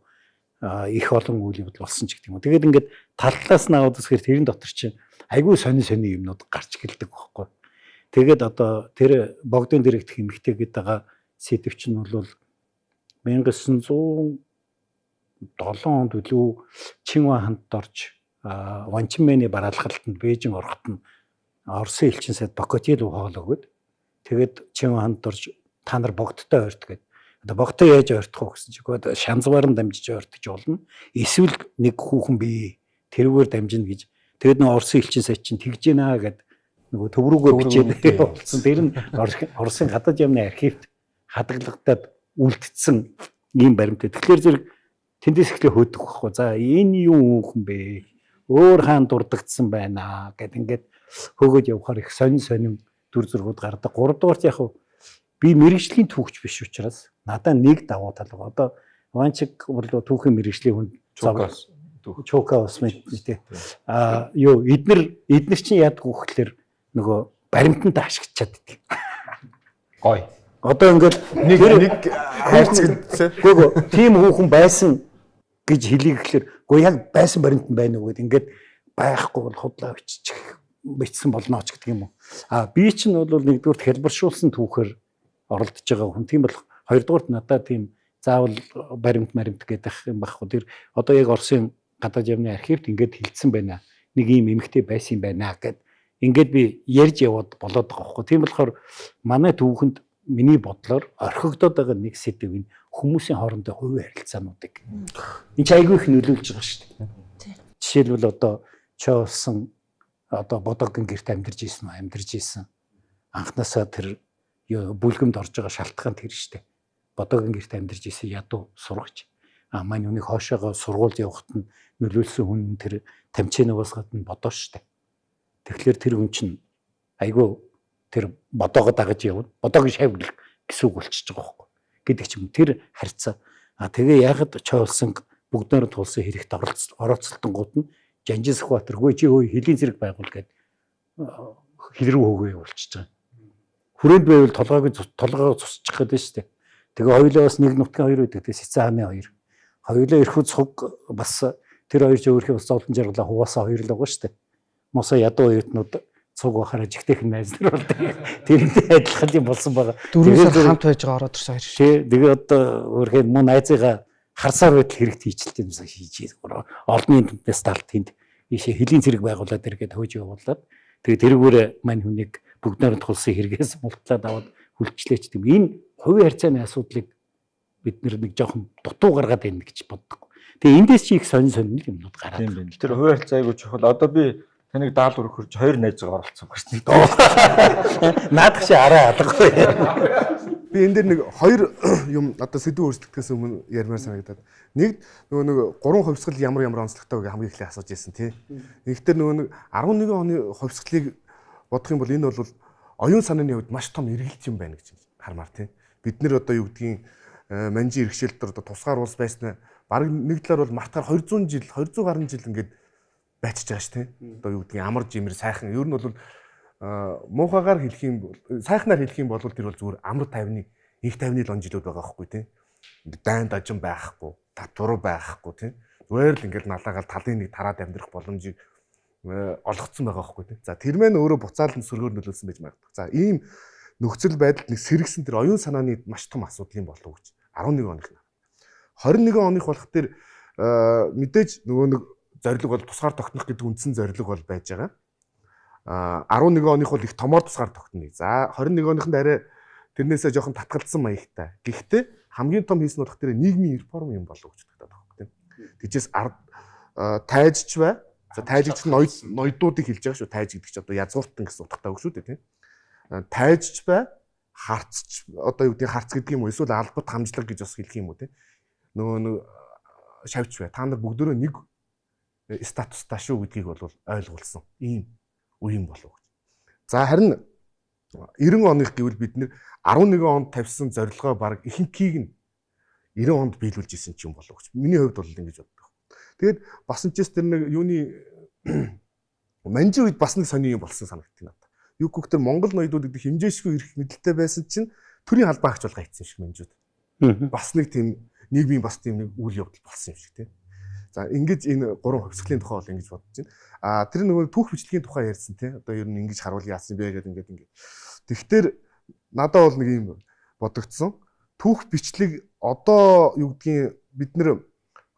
их олон үйл явдал болсон ч гэдэг юм. Тэгээд ингээд таллаас нь аваад үзэхээр тэрийн дотор чинь айгүй сонин юмнууд гарч эхэлдэг байхгүй. Тэгээд одоо тэр богдын дэрэгдэх эмэгтэй гэдэг байгаа сэдв чинь бол 1907 онд үлээ Чингуан хандд орж Ванчмэний бараалхалтанд Бээжин ороход нь Оросын элчин сайд Бокотил хоол өгöd. Тэгээд Чингуан хандд орж та нар богдтой ойрт гэдэг. Одоо богдтой яаж ойртох вэ гэсэн чигөөд шанзваар нь дамжиж ойртож болно. Эсвэл нэг хүүхэн бий тэрүүгээр дамжина гэж. Тэгээд нэг Оросын элчин сайд чинь тэгж гинэ гэд нөгөө төв рүүгээ бичээд болсон. Тэр нь Оросын гадаад яамны архивт хадгалагдаад үлдсэн ийм баримттай. Тэгэхээр зэрэг тэндээс эхлээ хөөдөг байхгүй. За энэ юу хүн бэ? Өөр хаан дурдагдсан байна гэд ингээд хөөгд явахаар их сонин дүр зургууд гардаг. 3 дугаарт яг би мэрэгжлийн түүхч биш учраас надад нэг давуу тал байгаа. Одоо Ванчик бол түүхийн мэрэгжлийн хүн Чока бас мэдээ. Юу эднэр чинь яадаг вэ гэхээр нөгөө баримтанд ашиглаж чаддаг. Гой. Одоо ингээд нэг хайрцаг тийм хүүхэн байсан гэж хэлийг гэхээр гоо яг байсан баримтан байна уу гэд ингээд байхгүй бол худлаа бичсэн болно ч гэдэг юм уу. Би чинь бол нэгдүгээр хэлбэршүүлсэн түүхээр оролдож байгаа хүн. Тийм бол хоёрдугаарт надад тийм заавал баримт гэдэг юм байхгүй. Тэр одоо яг Оросын гадаад яамны архивт ингээд хилцсэн байна. Нэг ийм эмэгтэй байсан юм байна гэд ингээд би ярьж яваад болоод байгаа байхгүй. Тийм болохоор манай түүхэнд миний бодлоор орхигдоод байгаа нэг сэдв нь хүмүүсийн хоорондоо хувийн харилцаануудыг энэ ч айгүй их нөлөөлж байгаа шүү дээ. Жишээлбэл одоо чоолсон одоо бодогийн гэрт амьдарч ийсэн анхнаасаа тэр бүлгэмд орж байгаа шалтгаан тэр шүү дээ. Бодогийн гэрт амьдарч ийсэн ядуу сурагч маань үнийг хоошоогоо сургууль явахад нь нөлөөлсөн хүн тэр тамчинаас гадна бодоо шүү дээ. Тэгэхээр тэр хүн чинь айгүй тэр бодоогоо дагаж явна. Бодоогийн шавьлах гэсэн үг болчихж байгаа байхгүй. Гэдэг ч юм тэр харьцаа. Тэгээ яагаад чоолсон бүгдээр тулсан хэрэгт орооцолтонгууд нь Жанжин Сүхбаатаргүй чи хөөе хөлийн зэрэг байгуул гэд хил рүү хөөгөө явуулчихж байгаа. Хүрээнд байвал толгойгоо цусчих гэдэг шүү дээ. Тэгээ хоёулаа бас нэг нутгийн хоёр байдаг. Тэгээ Сэцэн хааны хоёр. Хоёулаа эрхүүд цуг бас тэр хоёр ч өөрхийн бас зовлон жаргалаа хуваасаа хоёр л байгаа шүү дээ. Мосоо ядуу оюутнууд цуг бахараа жигтэйхэн найз нар бол тэрнтэй адилхан юм болсон байгаа. Дөрөвсөр хамт байж байгаа ороод ирсэн хоёр шүү. Тэгээ одоо өөрхийн муу найзыгаа харсаар байтал хэрэгт хийчихлээ юмсаа хийж олонний түнээс талд тэнд ийшээ хөлийн зэрэг байгуулад иргээд хөөж явуулаад тэгээ тэрүүгээр мань хүнийг бүгд найрамд тулсан хэрэгээс мултлаад аваад хүлчлээч гэм энэ хувийн харьцааны асуудлыг бид нэг жоохон дутуу гаргаад байна гэж боддог. Тэгээ эндээс чи их сонин юмнууд гараад байна. Тэр хувийн харьцаа айгуу чухал. Одоо би таныг даалгавар өгөхөж хоёр найзгаа оролцсон байна шүү дээ. Наадах чи араа алгагүй. Би энэ дээр нэг хоёр юм одоо сэдв өөрсдөхөөс өмнө ярмаар санагдаад. Нэг нөгөө гурван хувьсгал ямар онцлогтой вэ хамгийн эхлээд асууж ирсэн тий. Нэгтэр нөгөө 11 оны хувьсгалыг бодох юм бол энэ бол оюун санааны хувьд маш том эргэлт юм байна гэж хармаар тий. Бид нэр одоо юу гэдгийг манжи иргэшээлт одоо тусгаар улс байснаа бараг нэг талаар бол мартахаар 200 гаруй жил ингээд байцж байгаа ш тий. Одоо юу гэдгийг амар жимэр сайхан ер нь бол муухагаар хэлэх юм бол сайхнаар хэлэх юм бол тэр бол зүгээр амар тайвны их тайвны лонжилууд байгаа байхгүй тий. Дайн дажин байхгүй, татвар байхгүй тий. Зүгээр л ингээд налаагаал талын нэг тараад амьдрах боломжийг олгоцсон байгаа байхгүй тий. За тэр мэн өөрөө буцаалан сөргөөр нөлөөлсөн байж магадгүй. За ийм нөхцөл байдалд нэг сэргсэн тэр оюун санааны маш том асуудал юм болов уу гэж 11 оных нь. 21 оных болох тэр мэдээж нөгөө нэг зорилго бол тусгаар тогтнох гэдэг үндсэн зорилго бол байж байгаа. 11 оных бол их томоор тусгаар тогтно. За 21 оныхонд арай тэрнээсээ жоохон татгалзсан маягтай. Гэхдээ хамгийн том хийсэн болох тэр нийгмийн реформ юм болов уу гэж боддог байхгүй тийм. Тэжээс тайжч бай. За тайжч ноёдуудыг хэлж байгаа шүү. Тайж гэдэг чинь одоо язгууртан гэсэн утгатай үг шүү дээ тийм. Тайжч бай. Харцч одоо юу гэдэг харц гэдэг юм уу эсвэл албат хамжлаг гэж бас хэлэх юм уу тийм. Нөгөө шавьч бай. Та нар бүгдөө нэг статустай шүү гэдгийг бол ойлгуулсан. Ийм үе юм болов уу гэж. За харин 90 оных гэвэл бид нэр 11 онд тавьсан зорилгоо баг ихэнхийг нь 90 онд биелүүлж исэн ч юм болов уу гэж. Миний хувьд бол ингэж боддог. Тэгээд бас энэ ч тэр нэг юуны манжи үед бас нэг сони юм болсон санагдтыг надад. Юу гэхдээ Монгол ноёдууд гэдэг хэмжээшгүй ирэх мэдлэлтэй байсан чинь төрийн халбаа агч болгоо хийсэн шиг манжууд. Бас нэг тийм нийгмийн бас тийм нэг үйл явдал болсон юм шиг тийм. За ингэж энэ гурван хувьсгалын тухай бол ингэж бодож байна. Тэр нөгөө түүх бичлэгийн тухай ярьсан тийм. Одоо ер нь ингэж харуул яасан бэ гэдэг ингээд. Тэгэхээр надад бол нэг юм бодогдсон. Түүх бичлэг одоо юу гэдгийг бид нэр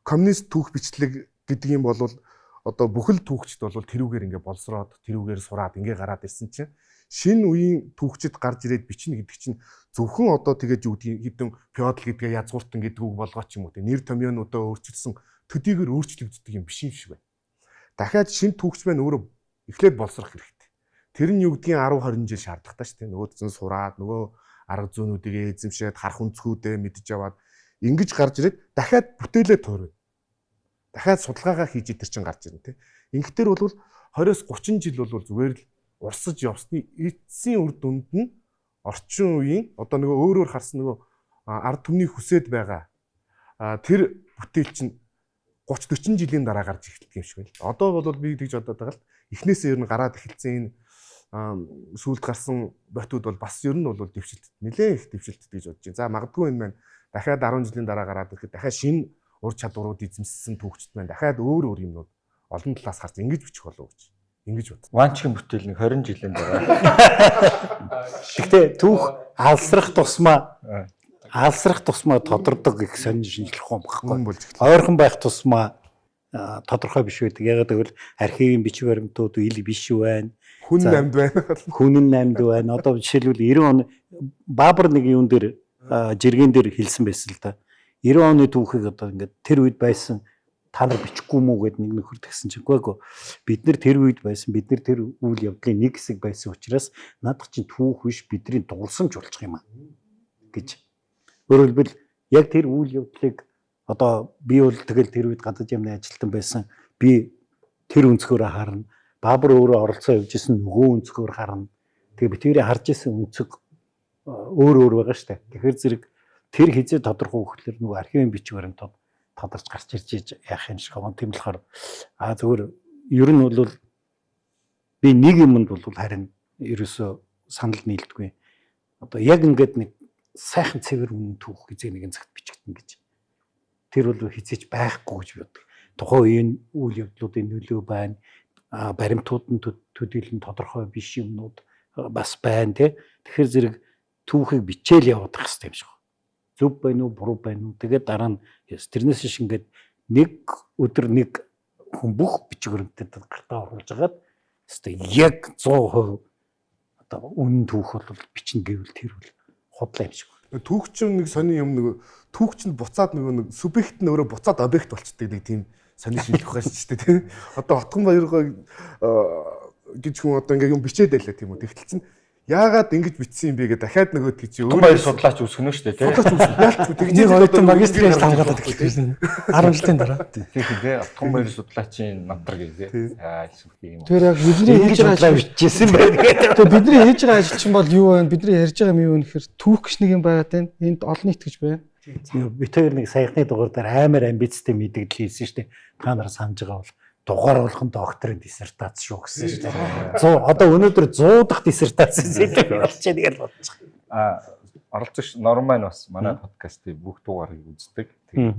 коммунист түүх бичлэг гэдэг юм бол одоо бүхэл түүхчд бол тэрүүгээр ингээ болсроод тэрүүгээр сураад ингээ гараад ирсэн чинь шинэ үеийн түүхчд гарч ирээд бичнэ гэдэг чинь зөвхөн одоо тэгээд юу гэдгийг хэдэн феодал гэдгээ язгууртан гэдэг үг болгоо ч юм уу. Нэр томьёонуудаа өөрчилсөн төдийгөр өөрчлөгддөг юм биш юм шиг байна. Дахиад шинэ түүхч байна өөрөө эхлээд болсрох хэрэгтэй. Тэр нь юу гэдгийг 10 20 жил шаардлагатай шүү дээ. Нөгөө зэн сураад нөгөө арга зүйнүүдийг эзэмшээд харах өнцгүүдээ мэдж аваад ингэж гарч ирээд дахиад бүтээлээ туурна. Дахиад судалгаагаа хийж итер чинь гарч ирнэ тий. Ингэхтэр бол 20-30 жил бол зүгээр л урсаж явсны эцсийн үр дүнд нь орчин үеийн одоо нөгөө өөрөөр харсан нөгөө ард түмний хүсэд байгаа тэр бүтээл чинь 30-40 жилийн дараа гарч эхэлдэг юм шиг байна. Одоо бол би тэгж бодоод байгаа л эхнээсээ ер нь гараад эхэлсэн энэ сүүлд гарсан ботууд бол бас ер нь бол дэвшилт нэлээд их дэвшилт гэж бодож байна. За магадгүй энэ маань дахиад 10 жилийн дараа гараад ирэхэд дахиад шинэ ур чадварууд эзэмссэн түүхчд маань дахиад өөр юмнууд олон талаас харж ингэж бичих болов уу гэж ингэж бод. Ванчгийн бүтээл нэг 20 жилийн дараа. Гэхдээ түүх алсрах тусмаа тодордог их сонин шинжлэх ухаан багхгүй. Ойрхон байх тусмаа тодорхой биш байдаг. Яг гэвэл архивын бичиг баримтууд ил биш байна. Хүн намд байна. Хүн намд байна. Одоо жишээлбэл 90 он Баабар нэг юун дээр жиргэн дээр хэлсэн байсан л да. 90 оны түүхийг одоо ингээд тэр үед байсан та нар бичихгүй мүү гэд нэг нөхөр тэгсэн чинь үгүй бид нар тэр үед байсан бид нар тэр үйл явдлын нэг хэсэг байсан учраас наадах чинь түүх биш бидний дуулсамж болчих юм аа гэж. Өөрөөр хэлбэл яг тэр үйл явдлыг одоо би бол тэгэл тэр үед гадаад юмны ажилтан байсан би тэр өнцгөөрөө харна. Баабар өөрөө оролцоо явж исэн нөгөө өнцгөөр харна. Тэгээ би тэрийг харж исэн өнцөг өөр байгаа штэ. Тэгэхээр зэрэг тэр хизээ тодорхой хөхлөр нөгөө архивын бичиг баримтууд тодорч гарч ирж яах юм шиг байна. Тийм болохоор зөвхөн ер нь бол би нэг юмд бол харин ерөөсөө санал нийлдэггүй. Одоо яг ингээд нэг сайхан цэвэр үнэн түүх хизээ нэгэн цагт бичигдэн гэж. Тэр бол хизээч байхгүй гэж боддог. Тухайн үеийн үйл явдлуудын нөлөө байна. Баримтууд нь төдийлөн тодорхой биш юмнууд бас байна тий. Тэгэхээр зэрэг түүхийг бичээл явуулах хэрэгтэй юм шиг. Зөв байна уу, буруу байна уу? Тэгээд дараа нь тэрнээс шиг ингээд нэг өдөр нэг хүн бүх бичиг баримтад гартаа оруулж агаад яг 100% одоо үнэн түүх бол бичнэ гэвэл тэр бол худлаа юм шиг. Түүхчин нэг сони юм нэг түүхчин буцаад нэг субъект нь өөрөө буцаад объект болчдөг нэг тийм сони шинжлэх ухаан шүү дээ тийм. Одоо Отгон Баяргаа гэж хүн одоо ингээ юм бичээд байлаа тийм үү. Тэгтэл чинь яагаад ингэж бичсэн юм бэ гэдэг дахиад нөгөөд чи өөр баяр судлаач үсгэнэ шүү дээ тийм. Судлаач үсгэнэ. Тэгж одоо магистрийн хамгаалаад эхэлсэн. 10 жилийн дараа. Тэгэхээр Отгон Баяр судлаачийн намтар гэдэг. юм. Тэр яг бидний хийж байгаа бичсэн байх гэдэг. Тэгээ бидний хийж байгаа ажил чинь бол юу вэ? Бидний ярьж байгаа юм юу вэ гэхээр түүх гэж нэг юм байгаад байна. Энд олон нийт гэж байна. Бид хоёр нэг саяхны дугаар дээр амар амбицтай мэдээлэл хийсэн шүү дээ. Та нар санаж байгаа бол дугаар болгон докторийн диссертац шүү гэсэн шүү дээ. 100 одоо өнөөдөр 100 дахь диссертац хийдэг болчихё гэж бодож байгаа. Оролцогч Норман бас манай подкастын бүх дугаарыг үздэг. Тэгээд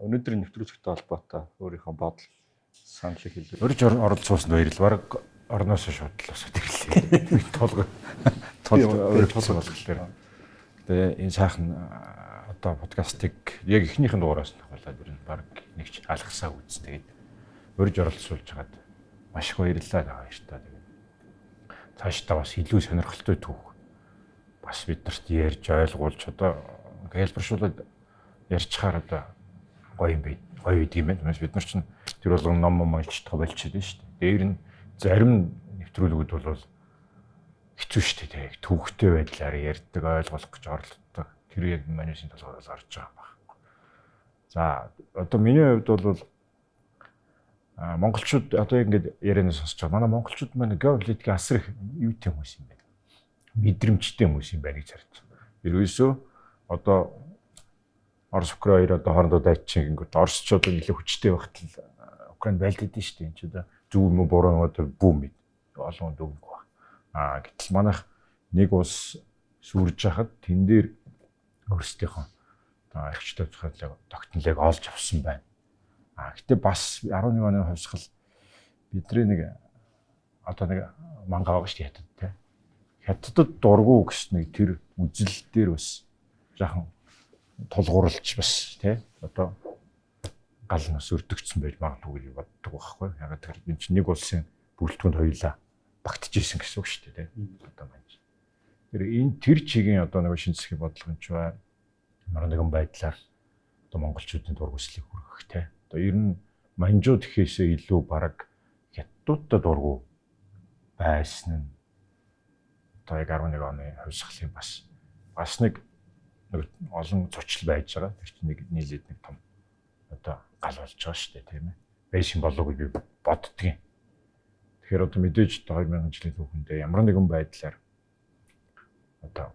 өнөөдрийн нэвтрүүлэгтэй холбоотой өөрийнхөө бодол саналыг хэлээ. Өрж оролцсооснд баярлалаа. Орноос шууд л усаад ирлээ. өөрчлөлт болохоор. Тэгээ энэ сайхан одоо подкастыг яг эхнийхэн дугаараас нь болоод ер нь баг нэг ч алгасаа үз. Тэгээд урьж оролцуулж хагаад маш их баярлалаа баяртаа. Тэгээд цаашдаа бас илүү сонирхолтой түүх бас биднэрт ярьж ойлгуулж одоо хэлбэршүүлээд ярьчихаар одоо гоё юм бэ. Гоё үед юм байна. Бид нар чинь тэр болгон ном уншиж байгаа болчиход байна шүү дээ. Дээр нь зарим нэвтрүүлгүүд бол хэцүү шүү дээ. Түүхтэй байдлаар ярьдаг, ойлгох гэж оролддог. Тэр яг манайшийн толгоос орж байгаа байна. За одоо миний хувьд бол монголчууд одоо ингэж ярианы сонсож байгаа. Манай монголчууд маань геополитикийн асар их юутэй хүмүүс юм байна. Мэдрэмжтэй хүмүүс юм байна гэж харж байна. Ерөөсөө одоо Орос Украин одоо хоорондоо дайчин гингүүд Оросчууд илүү хүчтэй байхад л Украин байлддаг шүү дээ. Энд ч одоо зөв юм уу буруу юм одоо бүүм мэд олон дүгнэх ба. Гэтэл манайх нэг ус сүрж хахад тэн дээр өөрсдийнхөө одоо архичтай зөвхөн тогтнолыг олж авсан байна. Гэтэ бас 11 оны хувьсгал бидний нэг одоо нэг манга байгаа шүү дээ хятад те. Хятадд дургу гэж нэг тэр үзэл дээр бас жаахан тулгуурлаж бас тий одоо гал нас өрдөгцсөн байж магадгүй гэж боддог байхгүй. Ягаад гэвэл энэ чинь нэг улсын бүрэлдэхүүнд хоёулаа багтчихсэн гэсэн үг шүү дээ тий. Одоо маань. Тэр чигийн одоо нэг шинжлэх бодлого ч бай ямар нэгэн байдлаар одоо монголчуудын дургуслыг хүргэх тий. Одоо ер нь манжууд гэхээсээ илүү бараг хятадуудад дургу байсан нь одоо яг 11 оны хувьсгалын бас нэг олон зурчил байж байгаа. Тэр чинь нэг нийлээд нэг том одоо гал болж байгаа шүү дээ тийм ээ. Бэйшин болов гэж би боддгийн. Тэгэхээр одоо мэдээж 2000 жилийн түүхэндээ ямар нэгэн байдлаар одоо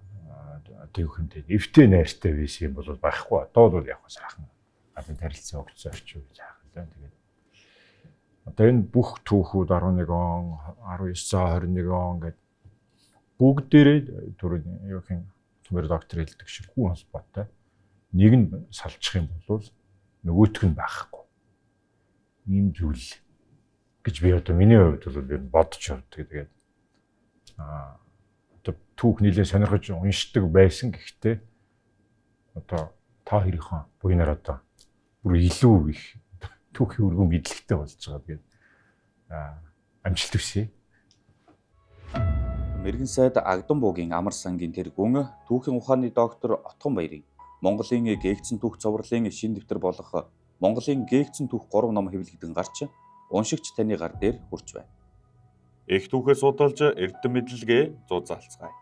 түүхэндээ эвтэй найртай байсан юм бол байхгүй. Одоо бол яг сайхан гадны харилцаа өгцөө орчих гэж хаалаа. Тэгээд одоо энэ бүх түүхүүд 11 он, 1921 он гэдэг бүгдээрээ түрүү юу гэх Түмэр доктор хэлдэг шиг хүн холбоотой. Нэг нь салчих юм бол нөгөөх нь байхгүй. Ийм зүйл гэж би одоо миний хувьд бол би бодож явдаг. Тэгээд одоо түүх нэлээд сонирхож уншдаг байсан гэхдээ одоо та хоёрын буйнаар одоо бүр илүү их түүхийн өргөн мэдлэгтэй болж байгаа. Тэгээд амжилт хүсье. Мэргэн сайд Агдам буугийн амар сангийн тэргүүн түүхийн ухааны доктор Отгон Баярыг Монголын гээгцэн түүх цовруулын шин дэвтэр болох Монголын гээгцэн түүх 3 ном хэвлэгдэн гарч уншигч таны гар дээр хүрч байна. Их түүхээ судалж эрдэм мэдлэгээ зузаалцгаая.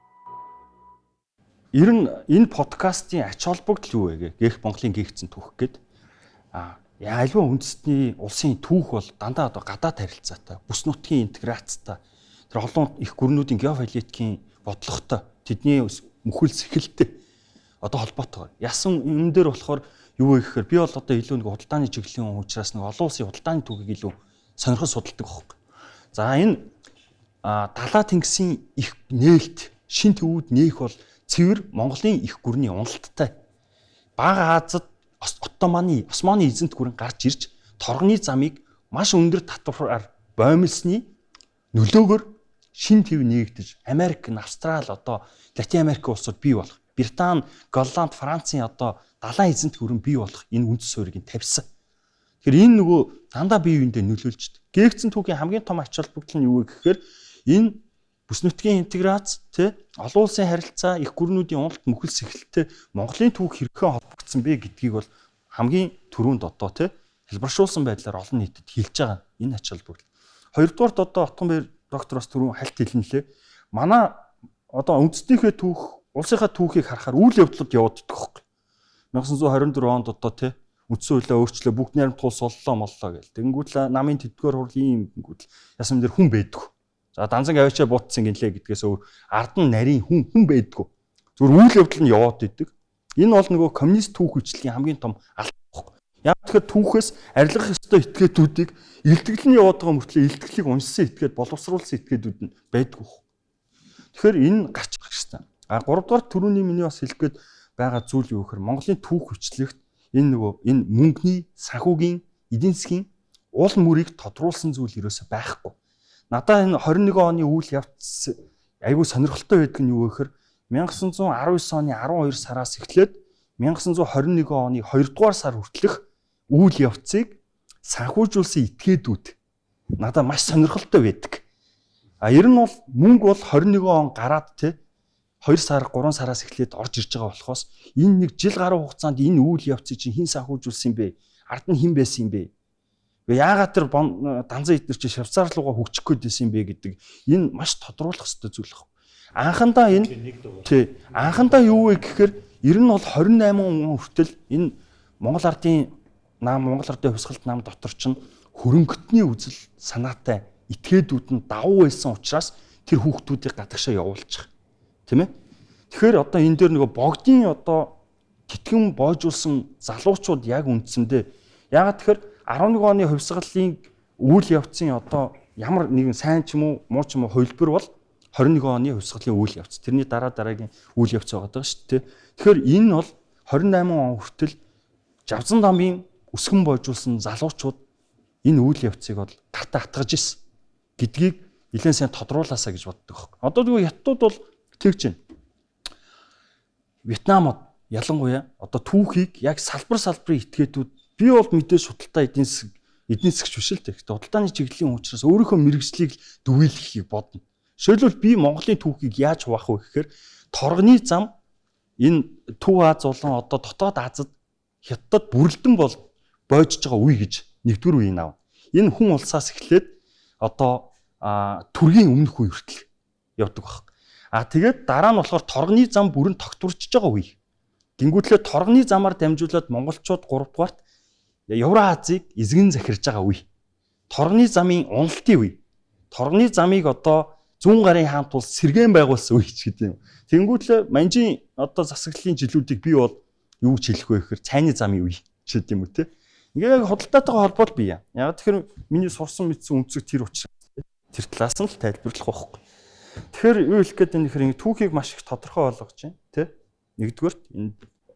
Ер нь энэ подкастын ач холбогдол юу вэ гээх Монголын гээгцэн түүх гээд альва үндэстний улсын түүх бол дандаа одоо гадаад харилцаатай, бүс нутгийн интеграцтай тэр олон их гүрнүүдийн геополитикийн бодлоготой тэдний мөхөл сэхэлтэй одоо холбоотой. Ясан юм дээр болохоор юу вэ гэхээр би бол одоо илүү нэг худалдааны чиглэлийн хүн учраас нэг олон улсын худалдааны түүхийг илүү сонирхож судалдаг байхгүй. За энэ далаа тэнгисийн их нээлт шин төвүүд нээх бол цэвэр Монголын их гүрний уналттай. Бага Азад Османы эзэнт гүрэн гарч ирж торгоны замыг маш өндөр татвараар боомлсны нөлөөгөөр шин төв нээгдэж Америк, Австрали одоо Латин Америк улсууд бий болох, Британи, Голланд, Францын одоо далайн эзэнт гүрэн бий болох энэ үндэс суурийг тавьсан. Тэгэхээр энэ нөгөө дандаа бие биендээ нөлөөлж дээ. Гээгцэн түүхийн хамгийн том ач холбогдол нь юу вэ гэхээр энэ бүс нутгийн интеграц, олон улсын харилцаа, их гүрнүүдийн уналт мөхөл сэхэлтэй Монголын түүх хэрхэн холбогдсон бэ гэдгийг бол хамгийн түрүүнд одоо хэлбэршүүлсэн байдлаар олон нийтэд хэлж байгаа энэ ач холбогдол. Хоёрдугаарт одоо Отгон Баяр доктор бас түрүүн хальт хэлнэлээ. Манай одоо үндэстнийхээ түүх, улсынхаа түүхийг харахаар үйл явдлууд явагддаг хөөх. 1924 онд одоо үндсэн хуулиа өөрчлөө бүгд найрамд тул соллоо моллоо гэл. Тэнгүүл намын тэтгэр хурлын ингэнгүүт ясам дээр хүн байдаг. За данзан аваачаа буутсан гинлээ гэдгээс ард нь нарийн хүн байдаг. Зүгээр үйл явдал нь яваад идэг. Энэ бол нөгөө коммунист түүх үйлчлэгийн хамгийн том алт хөөх. Яг тэгэхээр түүхээс арилгах ёстой этгээдүүдийг илтгэл нь яваад байгаа мөртлөө илтгэлийг уншсан этгээд боловсруулсан этгээдүүд нь байдаг. Тэгэхээр энэ гарч ирэх хэрэгтэй. 3 дугаар түрүүний миний бас хэлэх гээд байгаа зүйл юу гэхээр Монголын түүх хүчлэгт энэ мөнгөний, санхүүгийн, эдийн засгийн уул мөрийг тодруулсан зүйл ерөөсөй байхгүй. Надаа энэ 21 оны үйл явц айгүй сонирхолтой байдаг нь юу вэ гэхээр 1919 оны 12 сараас эхлээд 1921 оны 2 дугаар сар хүртэлх үйл явцыг санхүүжүүлсэн этгээдүүд надад маш сонирхолтой байдаг. Ер нь бол мөнгө бол 21 он гараад 2 сар 3 сараас эхлээд орж ирж байгаа болохоос энэ нэг жил гаруй хугацаанд энэ үйл явцыг чинь хэн санхүүжүүлсэн бэ? Ард нь хэн байсан юм бэ? Яагаад тэр данзан эднэр чи Швейцар руугаа хөгжих гээд байсан юм бэ гэдэг энэ маш тодруулах ёстой зүйл байна. Анхандаа анхандаа юу вэ гэхээр ер нь бол 28 он хүртэл энэ Монгол Ардын нам, Монгол Ардын хувьсгалт нам дотор чинь хөрөнгөтний үзэл санаатай этгээдүүд нь давуу байсан учраас тэр хүүхдүүдийг гадагшаа явуулчих. Тийм ээ. Тэгэхээр одоо энэ дээр нөгөө богдын одоо тэтгэн боожуулсан залуучууд яг үндсэндээ ягаад тэгэхээр 11 оны хувьсгалын үйл явцын одоо ямар нэгэн сайн ч юм уу муу ч юм уу хувилбар бол 21 оны хувьсгалын үйл явц. Тэрний дараагийн үйл явц байгаа даа шүү дээ. Тэгэхээр энэ бол 28 он хүртэл Жавзан дамын өсгөн боожуулсан залуучууд энэ үйл явцыг бол гартаа атгаж ирсэн гэдгийг нэлээд сайн тодруулаасаа гэж боддог. Одоо нөгөө хятадууд бол тэгж байна. Вьетнамд ялангуяа одоо түүхийг яг салбар салбарын этгээдүүд би бол мэдээж худалдаа эдийн засгч биш л дээ. Худалдааны чиглэлийн учраас өөрийнхөө мэрэгжлийг дүгийлэхийг бодно. Жишээлбэл би Монголын түүхийг яаж хуваах вэ гэхээр торгоны зам энэ Төв Аз болон одоо дотоод Азад Хятадд бүрэлдэн бол боожж байгаа үе гэж нэгдүгээр үеийг аав. Энэ хүн улсаас эхлээд одоо түргийн өмнөх үе хүртэл явдаг баг. Тэгээд дараа нь болохоор торгоны зам бүрэн тогтворчж байгаа үе. Гингүүтлээ торгоны замаар дамжуулаад монголчууд 3 дугаарт Евразийг эзгэн захирж байгаа үе. Торгоны замын уналтын үе. Торгоны замыг одоо зүүн гарын хаант улс сэргээн байгуулсан үе ч гэдэг юм. Тэнгүүтлээ манжийн одоо засаглалын жилүүдийг би бол юу ч хэлэх вэ гэхээр цайны замын үе ч гэдэг юм үү те. Ингээ худалдаатайгаа холбоол бий. Яг тэгэхээр миний сурсан мэдсэн үнцэг тэр учраас тэр талаас нь л тайлбарлах байхгүй. Тэгэхээр юу хэлэх гээд энэ хэрэг түүхийг маш их тодорхой болгож байна тий. Нэгдүгээрт энэ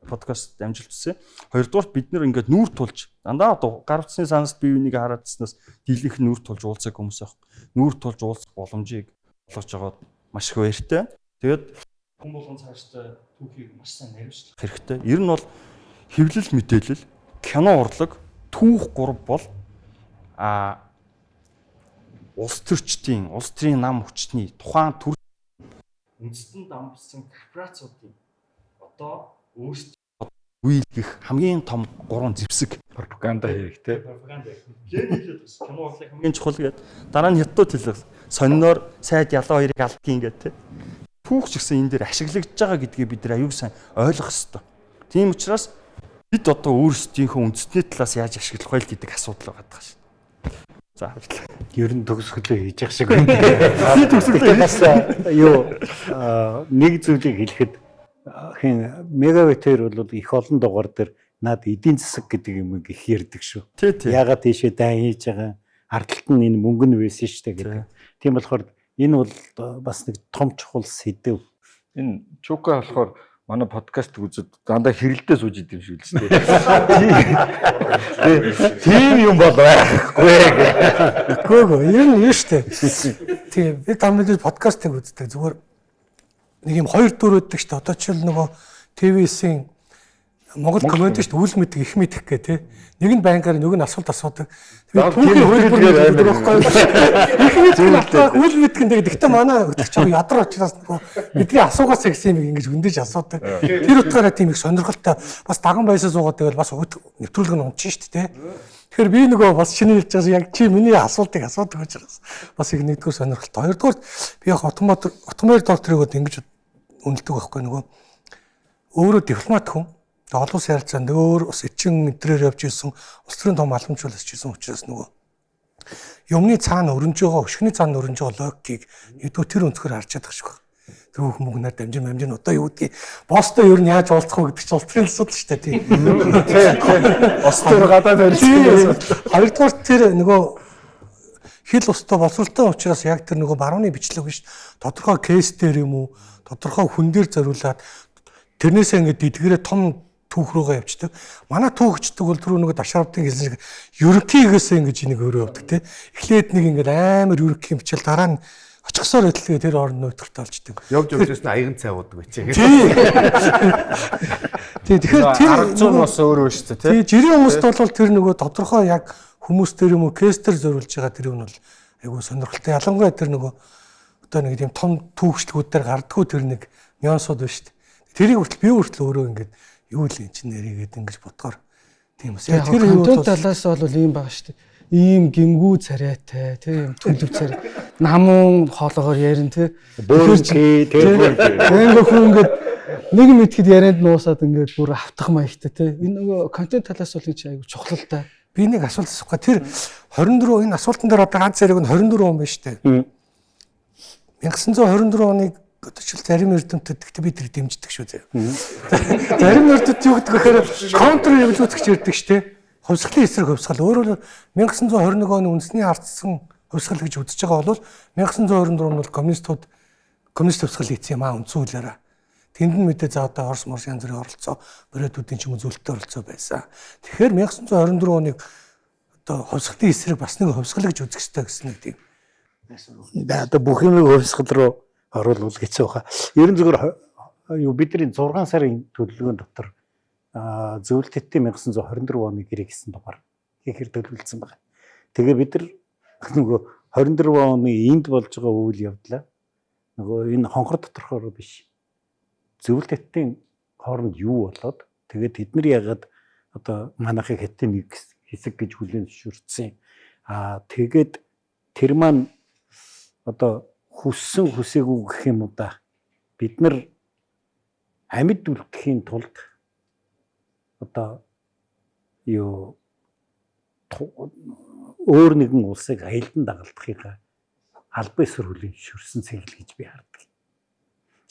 подкаст дамжуулж үзье. Хоёрдугаарт бид нэр ингээд нүүр тулж дандаа одоо гар утасны санаст бие биенийг хараадснаас дийлэнх нүүр тулж уулзах хүмүүс авах. Нүүр тулж уулзах боломжийг олгож байгаа маш их баяртай. Тэгээд хүн болгон цаашдаа түүхийг маш сайн наривчлах хэрэгтэй. Ер нь бол хэвлэл мэдээлэл, кино урлаг, түүх 3 бол улс төрчдийн, улс төрийн нам хүчний тухайн төр үндэстэн дамжсан корпорациудын одоо өөрсдөө үйлдэх хамгийн том 3 зэвсэг пропаганда хийх те. Пропаганда хийх. Лээд хэлээд бас кино урлаг хамгийн чухал гэдэг. Дараа нь хятад хэлэх сониноор сайд ялаа хоёрыг алдгийн гэдэг те. Түүх ч гэсэн энэ дээр ашиглагдж байгаа гэдгийг бид нар аюул сайн ойлгох ёстой. Тийм учраас бид одоо өөрсдийнхөө үндэстний талаас яаж ашиглах вэ гэдэг асуудал байгаа даа шүү. За баярлалаа. Ер нь төгсгөлөө хийж явах шиг байна. Би төгсгөлөө бас юу нэг зүйлийг хэлэхэд хин мегаватер бол их олон дугаар дээр над эдийн засаг гэдэг юм их ярьдаг шүү. Ягаад тийшээ дай хийж байгаа ардталт нь энэ мөнгө нь байсан шүү дээ гэдэг. Тийм болохоор энэ бол бас нэг том чухал сэдв. Энэ чука болохоор манай подкаст үзэд дандаа хэрэлдээ сууж идэв шүү л дээ. Тийм юм бол байхгүй. Гөө ер нь шүү дээ. Тийм би тамид подкастыг үздэг зүгээр нэг юм 2 4 өддөг шүү дээ. Одоо жишээл нөгөө ТV-ийн Монгол комент шүү дээ. Үл мэдэх их мэдэх гэ тий. Нэг нь байнгаар нэг нь асуулт асуудаг. Тэгээд түүхийн хөлбөр гэдэг байхгүй. Их мэдэх үл мэдэх гэдэг. Гэхдээ манай өдөрч байгаа ядар учраас нөгөө бидний асуугаас ихсэн юм ингэж хөндөж асуудаг. Тэр утгаараа тийм их сонирхолтой бас даган байсаа суугаад тэгэл бас нэвтрүүлэг нь унчих шүү дээ тий. Тэгэхээр би нөгөө бас шинэ хэлж байгаа яг чи миний асуултыг асуудаг учраас бас их нэгдүгээр сонирхолтой. Хоёрдугаар би яг автомобиль докторыг ингэж үнэлдэг байхгүй нөгөө өөрөө дипломат хүн олон улсын харилцаанд өөр бас эчин энтрээр явж исэн улс төрийн том албамжуулалт хийсэн учраас нөгөө юмны цаана өрнөж байгаа өшгөний цаана өрнөж байгаа логикийг нэгдүгээр тэр өнцгөр харж чадах шиг байна. Түүх мөнгнээр дамжин одоо юу гэдгийг босстой ер нь яаж уулзах вэ гэдэг чинь улс төрийн асуудал шүү дээ тийм. Босстойр гадаад барьсан. Хоёрдугаар тэр нөгөө хил устдаа боловсралтай учраас яг тэр нөгөө барууны бичлэг биш тодорхой кейс дээр юм уу тодорхой хүн дээр зориулаад тэрнээсээ ингээд эдгээрээ том түүх рүүгээ явчихдаг. Манай түүхчдэг бол түрүү нөгөө Дашаравдын хэлсэн шиг ерөнхийгээсээ ингэж энийг өөрөө явдаг тийм. Эхлээд нэг ингээд амар ерөнхий хэмжил дараа нь очихсоор идэлгээ тэр орн нөтгөлт олждаг. Явж яснаа аян цай уудаг байчаа. Тийм тэгэхээр тэр арга зүйн бас өөрөө шүү дээ тий. Жирийн хүмүүст бол тэр нөгөө тодорхой яг хүмүүс тэр юм уу кестер зориулж байгаа тэр юм бол айгүй сонирхолтой. Ялангуяа тэр нөгөө одоо нэг тийм том түүхчлгүүд дээр гардггүй тэр нэг нюансууд байна шүү дээ. Тэрийг хүртэл би хүртэл өөрөө ингээд юу л энэ чинь нэрийгээд ингэж бодгоор тийм үс. Тэр контент талаас бол ийм байгаа шүү дээ. Ийм гингүү царайтай тийм төлөв царай намун хоолоогоор ярин тий. Тэгэхээр хүн ингээд нэг мэдхэд ярианд нуусаад ингээд бүр автах маягтай тий. Энэ нөгөө контент талаас бол энэ чинь айгүй чухал л да. Би нэг асуулт асуух. Тэр 24 энэ асуултан дээр одоо ганц зэрэг нь 24 он байна шүү дээ. 1924 оныг өдөрчил зарим эрдэмтэд гэхдээ би тэр дэмждэг шүү заяа. Зарим эрдэмтэд юу гэдэг вэ гэхээр контр революцч ярьдаг шүү дээ. Хувьсгалын эсрэг хувьсгал. Өөрөөр 1921 оны үндэсний ардсан хувьсгал гэж үзэж байгаа бол 1924 он бол коммунист хувьсгал хийсэн юм аа үндсэн хуулиараа. Тэнд нь мэдээ за одоо Орос морс янз бүрийн оролцоо, мөрөөдүүдийн ч юм уу зөвлөлтөд оролцоо байсан. Тэгэхээр 1924 оныг одоо хувьсгалын эсрэг бас нэг хувьсгал гэж үзэх хэрэгтэй гэсэн нэг тийм. Одоо бүх юм хувьсгал руу оруулах хэцүү баха. Ерөн зөвхөн юу бидний 6 сарын төлөвлөгөөний дотор зөвлөлтөдтэй 1924 оны гэрээ гэсэн дугаар хийхээр төлөвлөсөн байна. Тэгээ бид нар нөгөө 24 оны энд болж байгаа үйл явдлаа нөгөө энэ хонхор доторхоор биш. Зөвлөлтөдтэй хооронд юу болоод тэгээд тэд нар ягаад одоо манайхыг хэтийн нэг хэсэг гэж хүлээн зөвшөөрсөн. Тэгээд тэр маань одоо хүссэн хүсээгүй гэх юм уу да. Бид нар амьд үлдэхийн тулд одоо юу өөр нэгэн улсыг аялдан дагалдахыг албан ёсоор хүлээн зөвшөөрсөн цэгэл гэж би хардаг.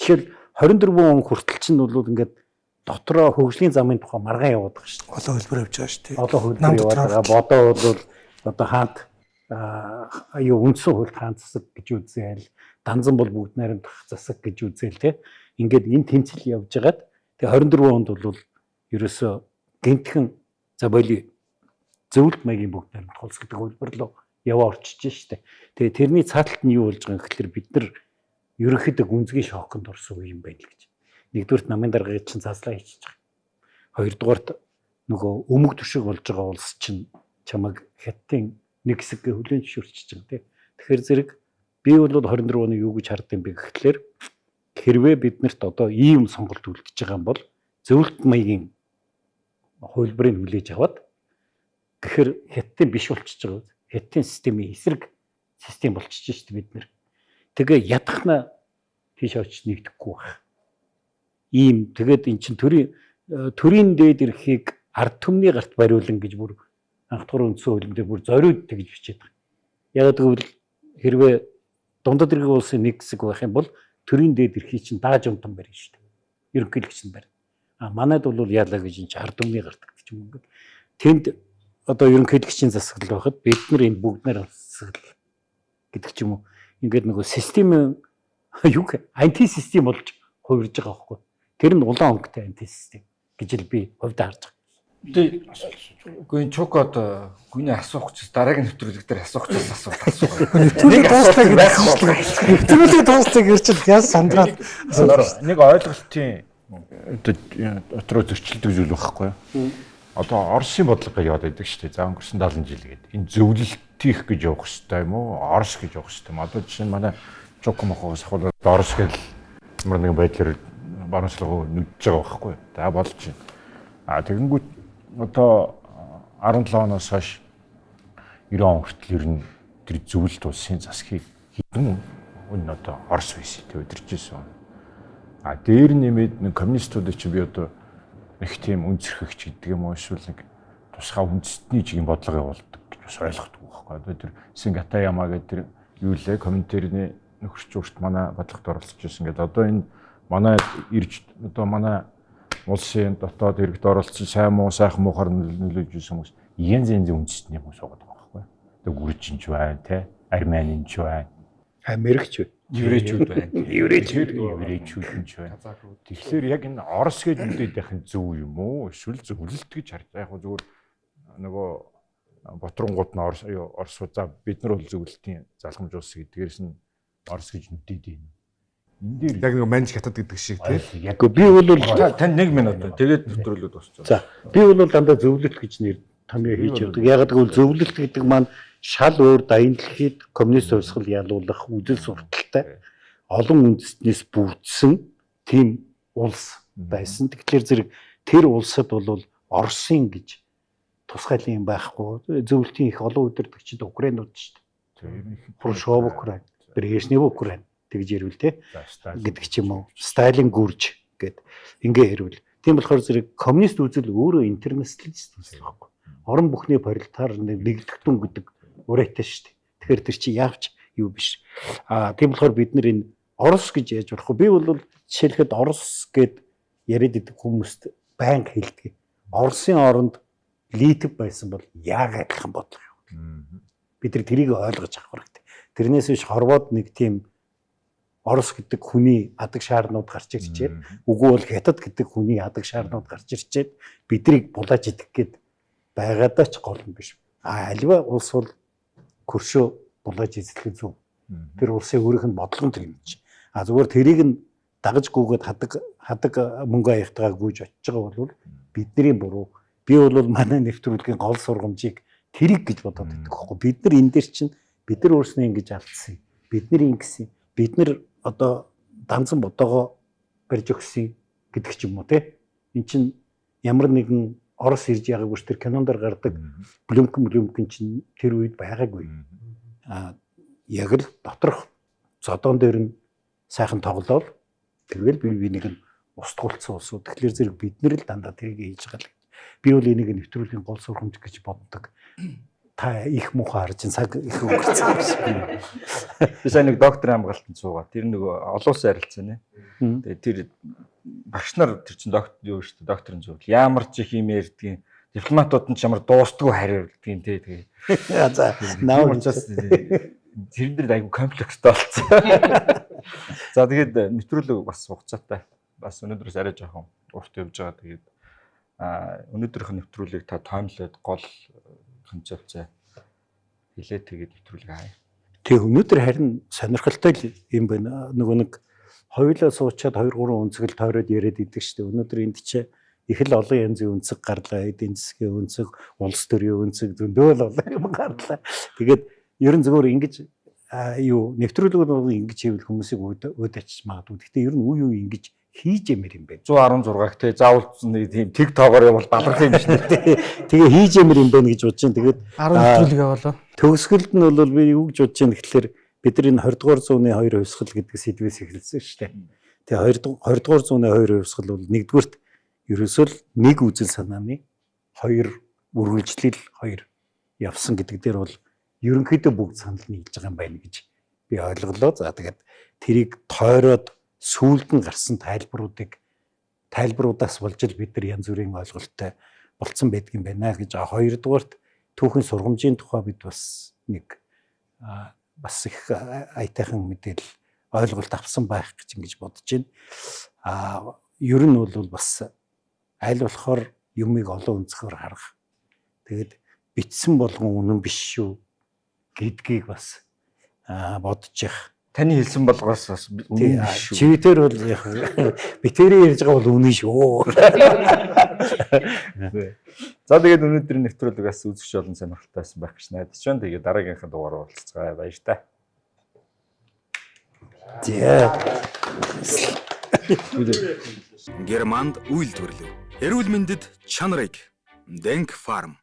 Тэгэхээр 24 он хүртэл чинь бол ингээд дотроо хөгжлийн замын тухай маргаан яваад байгаа шүү дээ. Олон хөлбөр явж байгаа шүү дээ. Олон хөлбөр яваад байгаа. Бодоо бол одоо хаант аюу үндсэн хуульд хаан засаг гэж үзээл, данзан бол бүгд найрамдах засаг гэж үзээл те. Ингээд энэ тэмцэл явж байгаад тэгээ 24 онд бол ерөөсөө гинтхэн за боли зөвлөлт маягийн бүгд найрамдах улс гэдэг хөлбөр рүү яваа орчиж штэ. Тэгээ тэрний цааталт нь юу болж байгаа юм гэхээр бид нар ерөнхийдөө гүнзгий шоконд орсон юм байна л гэж. Нэгдүгürt намын даргаыг чинь цааслаа хийчихэж байгаа. Хоёрдугаарт нөгөө өмг төшиг болж байгаа улс чинь чамаг хятадын нэг хэсэг хүлээн зөвшөөрчихөж байгаа тийм. Тэгэхээр зэрэг би бол 24 оны юу гэж хардсан бэ гэхлээр хэрвээ биднэрт одоо ийм сонголт үлдэж байгаа юм бол зөвлөлт маягийн хувилбарыг хүлээж аваад гэхэр хятадын биш болчихж байгаа. Хятадын системийн эсрэг систем болчихж шүү дээ бид нэр. Тэгээ ядахна тийш очиж нэгдэхгүй байх. Ийм тэгээд эн чин төрийн дээд эрхийг ард түмний гарт бариулна гэж бүр анх дугаар үндсэн хуулиндээ бүр зориуд тэгж бичээд байгаа. Яг гэвэл хэрвээ дундад эргийн улсын нэг хэсэг байх юм бол төрийн дээд эрхийг чинь дааж унтан барина шүү дээ. Ерөнхийлөгч нь барина. Манайд бол яалаа гэж энэ ард түмний гарт гэдэг юм ингээд. Тэнд одоо ерөнхийлөгчийн засаглал байхад бид нар энэ бүгднээр засаглал гэдэг ч юм уу. Ингээд нөгөө систем юу анти систем болж хувирж байгаа байхгүй. Тэр нь улаан өнгөтэй анти систем гэж л би хувьдаа харж байгаа. Үгүй чукод гүний асуух гэж дараагийн нэвтрүүлэг дээр асуух гэж асуулт асуух. Нэвтрүүлэг дуустал гэж байна. Нэвтрүүлэг дуустал гэрчил яс сандраад нэг ойлголтын дотроо зөрчилдөг зүйл байхгүй юу? Одоо Оросын бодлого яваад байдаг шүү дээ. За өнгөрсөн 70 жил гээд. Энэ зөвлөлтийх гэж явах хэрэгтэй юм уу? Орос гэж явах хэрэгтэй юм. Одоо жишээ нь манай Чукмохоос ахвал Орос гэж ямар нэгэн байдлаар баруунчлага нүдж байгаа байхгүй юу? За болж байна. Тэгэнгүүт одоо 17 оноос хойш 90 он хүртэл ер нь тэр зөвлөлт улсын засгийг хийдэн энэ одоо Орос байсан тий өдөржсэн. Дээр нэмээд нэг коммунистуудыг чи би одоо их тийм өнцөрхөгч гэдэг юм уу эсвэл нэг тусгай үндэстний чигийн бодлого явуулдаг гэж бас ойлгохгүй байхгүй. Одоо тэр Сингатаяма гэдэг тэр юу лээ комментарийн нөхөрч урт манай бодлогот оролцож байсан гэдэг. Одоо энэ манай ирж одоо манай улсын дотоод иргэд оролцсон сайн муу сайхан муухаар нөлөөлж ирсэн хүмүүс янз янзын үндэстний хүмүүс байгаа байхгүй. Одоо гүржинч байна те армянинч байна. Америкч еврейчүүд байна. Еврейчүүд ч байна. Тэгэхээр яг энэ Орос гэж мэдээд байх нь зөв юм уу? Эсвэл зөвлөлт гэж харж яг зүгээр нөгөө Батрангууд нь Орос за бид нар бол зөвлөлтийн залхамж улс гэдгээрс нь Орос гэж нүдэд юм. Энд дээр Яг нэг манж хятад гэдэг шиг тийм. Яг би бол тань 1 минут тэгээд нэвтрүүлээд дуусчихсан. за би бол дандаа зөвлөлт гэж нэр томьёо хийж явдаг. Яг гэвэл зөвлөлт гэдэг маань шал өөр дайны дэлхийд коммунист хувьсгал ялуулах үзэл сурталтай олон үндэстнээс бүрдсэн тийм улс байсан. Тэгэхээр зэрэг тэр улсад бол Оросын гэж тусгайлын юм байхгүй. Зөвлөлтийн их олон удирдагчид Украинууд шүү дээ. Хрущев Украин, Брежнев Украин тэгж ярил те гэдэг ч юм уу. Сталин гүрж гэд ингээ хэрвэл. Тийм болохоор зэрэг коммунист үзэл өөрөө интернационалист үзэл байхгүй. Орон бүхний паритар нэгдэгтэн гэдэг урайтай шүү дээ. Тэгэхээр тэр чи яавч юу биш. Тийм болохоор бид нар энэ Орос гэж яаж болох вэ? Би бол жишээлхэд Орос гэд яриад идэх хүмүүст байнга хэлдэг. Оросын оронд Литв байсан бол яг адилхан бодлого юм. Бид тэрийг ойлгож авах хэрэгтэй. Тэрнээс биш Хорвоод нэг тийм Орос гэдэг хүний адаг шаарнууд гарч ирчээд үгүй бол Хятад гэдэг хүний адаг шаарнууд гарч ирчээд бидрийг булааж идэх гээд байгаадаа ч гол юм биш. Альва улс бол хөршөө булааж эзлэх зүг. Тэр улсын өөрийнх нь бодлого нь тэр юм чи. Зүгээр тэрийг нь дагаж гүгээд хадаг мөнгө аяхтайгаа гүйж очиж байгаа бол бидний буруу. Би бол манай нэвтрүүлгийн гол сургамжийг тэрийг гэж бодоод байдаг байхгүй. Бид нар энэ дээр чинь бид нар өөрснөө ингэж алдсан. Бид нар ингэсэн. Бид нар одоо данзан бодоогоо барьж өгсөн гэдэг ч юм уу те. Эн чинь ямар нэгэн Орос ирж байгаагүй ш тэр кинондор гардаг Блюмкин чинь тэр үед байгаагүй. Яг л доторх зодон дээр нь сайхан тоглоод тэгэл би нэг нь устгуулсан улсууд. Тэгэхээр зэрэг бид нар л дандаа тэрийг хийж байгаа л. Би бол энийг нэвтрүүлгийн гол сургамж гэж боддог. Та их муухай харж цаг их өнгөрцөн юм. Би сайн нэг доктор хамгаалтанд суугаад тэр нэг олон улсын харилцаа нэ. Тэгээ тэр багш нар тэр чин доктор юу шүү дээ докторын зөвлөл ямар ч их юм ярьдгийн дипломатууд нь ч ямар дуустгүй хариулдгийн тий тэгээ. За наа учраас тэр дээр айгу комплекстэй болсон. За тэгээд нэвтрүүлэг бас хугацаатай. Бас өнөөдрөөс арай жоохон урт явж байгаа. Тэгээд өнөөдрийнх нь нэвтрүүлгийг та тоомлоод гол концепцээ хэлээ тэгээд нэвтрүүлэг хаа. Тэг өнөөдөр харин сонирхолтой юм байна. Нөгөө нэг хоёулаа суучаад 2 3 өнцгөл тойроод яриад идэг шүү дээ. Өнөөдөр энд чи их л олон янзын өнцөг гарлаа. Эдийн засгийн өнцөг, улс төрийн өнцөг зөндөөл олон юм гарлаа. Тэгээд ер нь зөвөр ингэж юу нэвтрүүлэг бол ингэж хийвэл хүмүүсийг өөдөж магадгүй. Гэхдээ ер нь үе ингэж хийж ямир юм бэ. 116-г те заавал нэг тийм тэг тоогоор явал баларх юм шүү дээ. Тэгээ хийж ямир юм байна гэж бодож байна. Тэгээд 10 нэвтрүүлэг явуулаа. Төгсгөлд нь бол би юу гэж бодож байна гэхэлэр бид нар энэ 20-р зууны 2 хувьсгал гэдэг сэдвээс эхэлсэн шүү дээ. Тэгээ 20-р зууны 2 хувьсгал бол нэгдүгürt ерөөсөө л нэг үзэл санааны 2 үргэлжлэл 2 явсан гэдэг дээр бол ерөнхийдөө бүгд санал нийлж байгаа юм байна гэж би ойлголоо. За тэгээд тэрийг тойроод сүүлд нь гарсан тайлбаруудаас болж л бид нар янз бүрийн ойлголттой болцсон байдг юм байна гэж. Хоёрдугаарт түүхэн сургамжийн тухай бид бас нэг бас их аятайхан мэдээлэл ойлголт авсан байх гэж ингэж бодож байна. Ер нь бол бас аль болохоор юмыг олон өнцгөр харах. Тэгээд битсэн болгон үнэн биш шүү гэдгийг бас бодож явах. Таны хэлсэн болгоос бас үнэн биш шүү. Чивтэр бол битэрийн ярьж байгаа бол үнэн шүү. За тэгээд өнөөдрийн нэвтрүүлгээс үзэгч олон сонирхолтой байсан байх гэж найдаж байна. Тэгээд дараагийнхаа дугаараар уулзцгаая. Баяр та. Германд үйлдвэрлэв. Эрүүл мэндэд чанарыг Denk Farm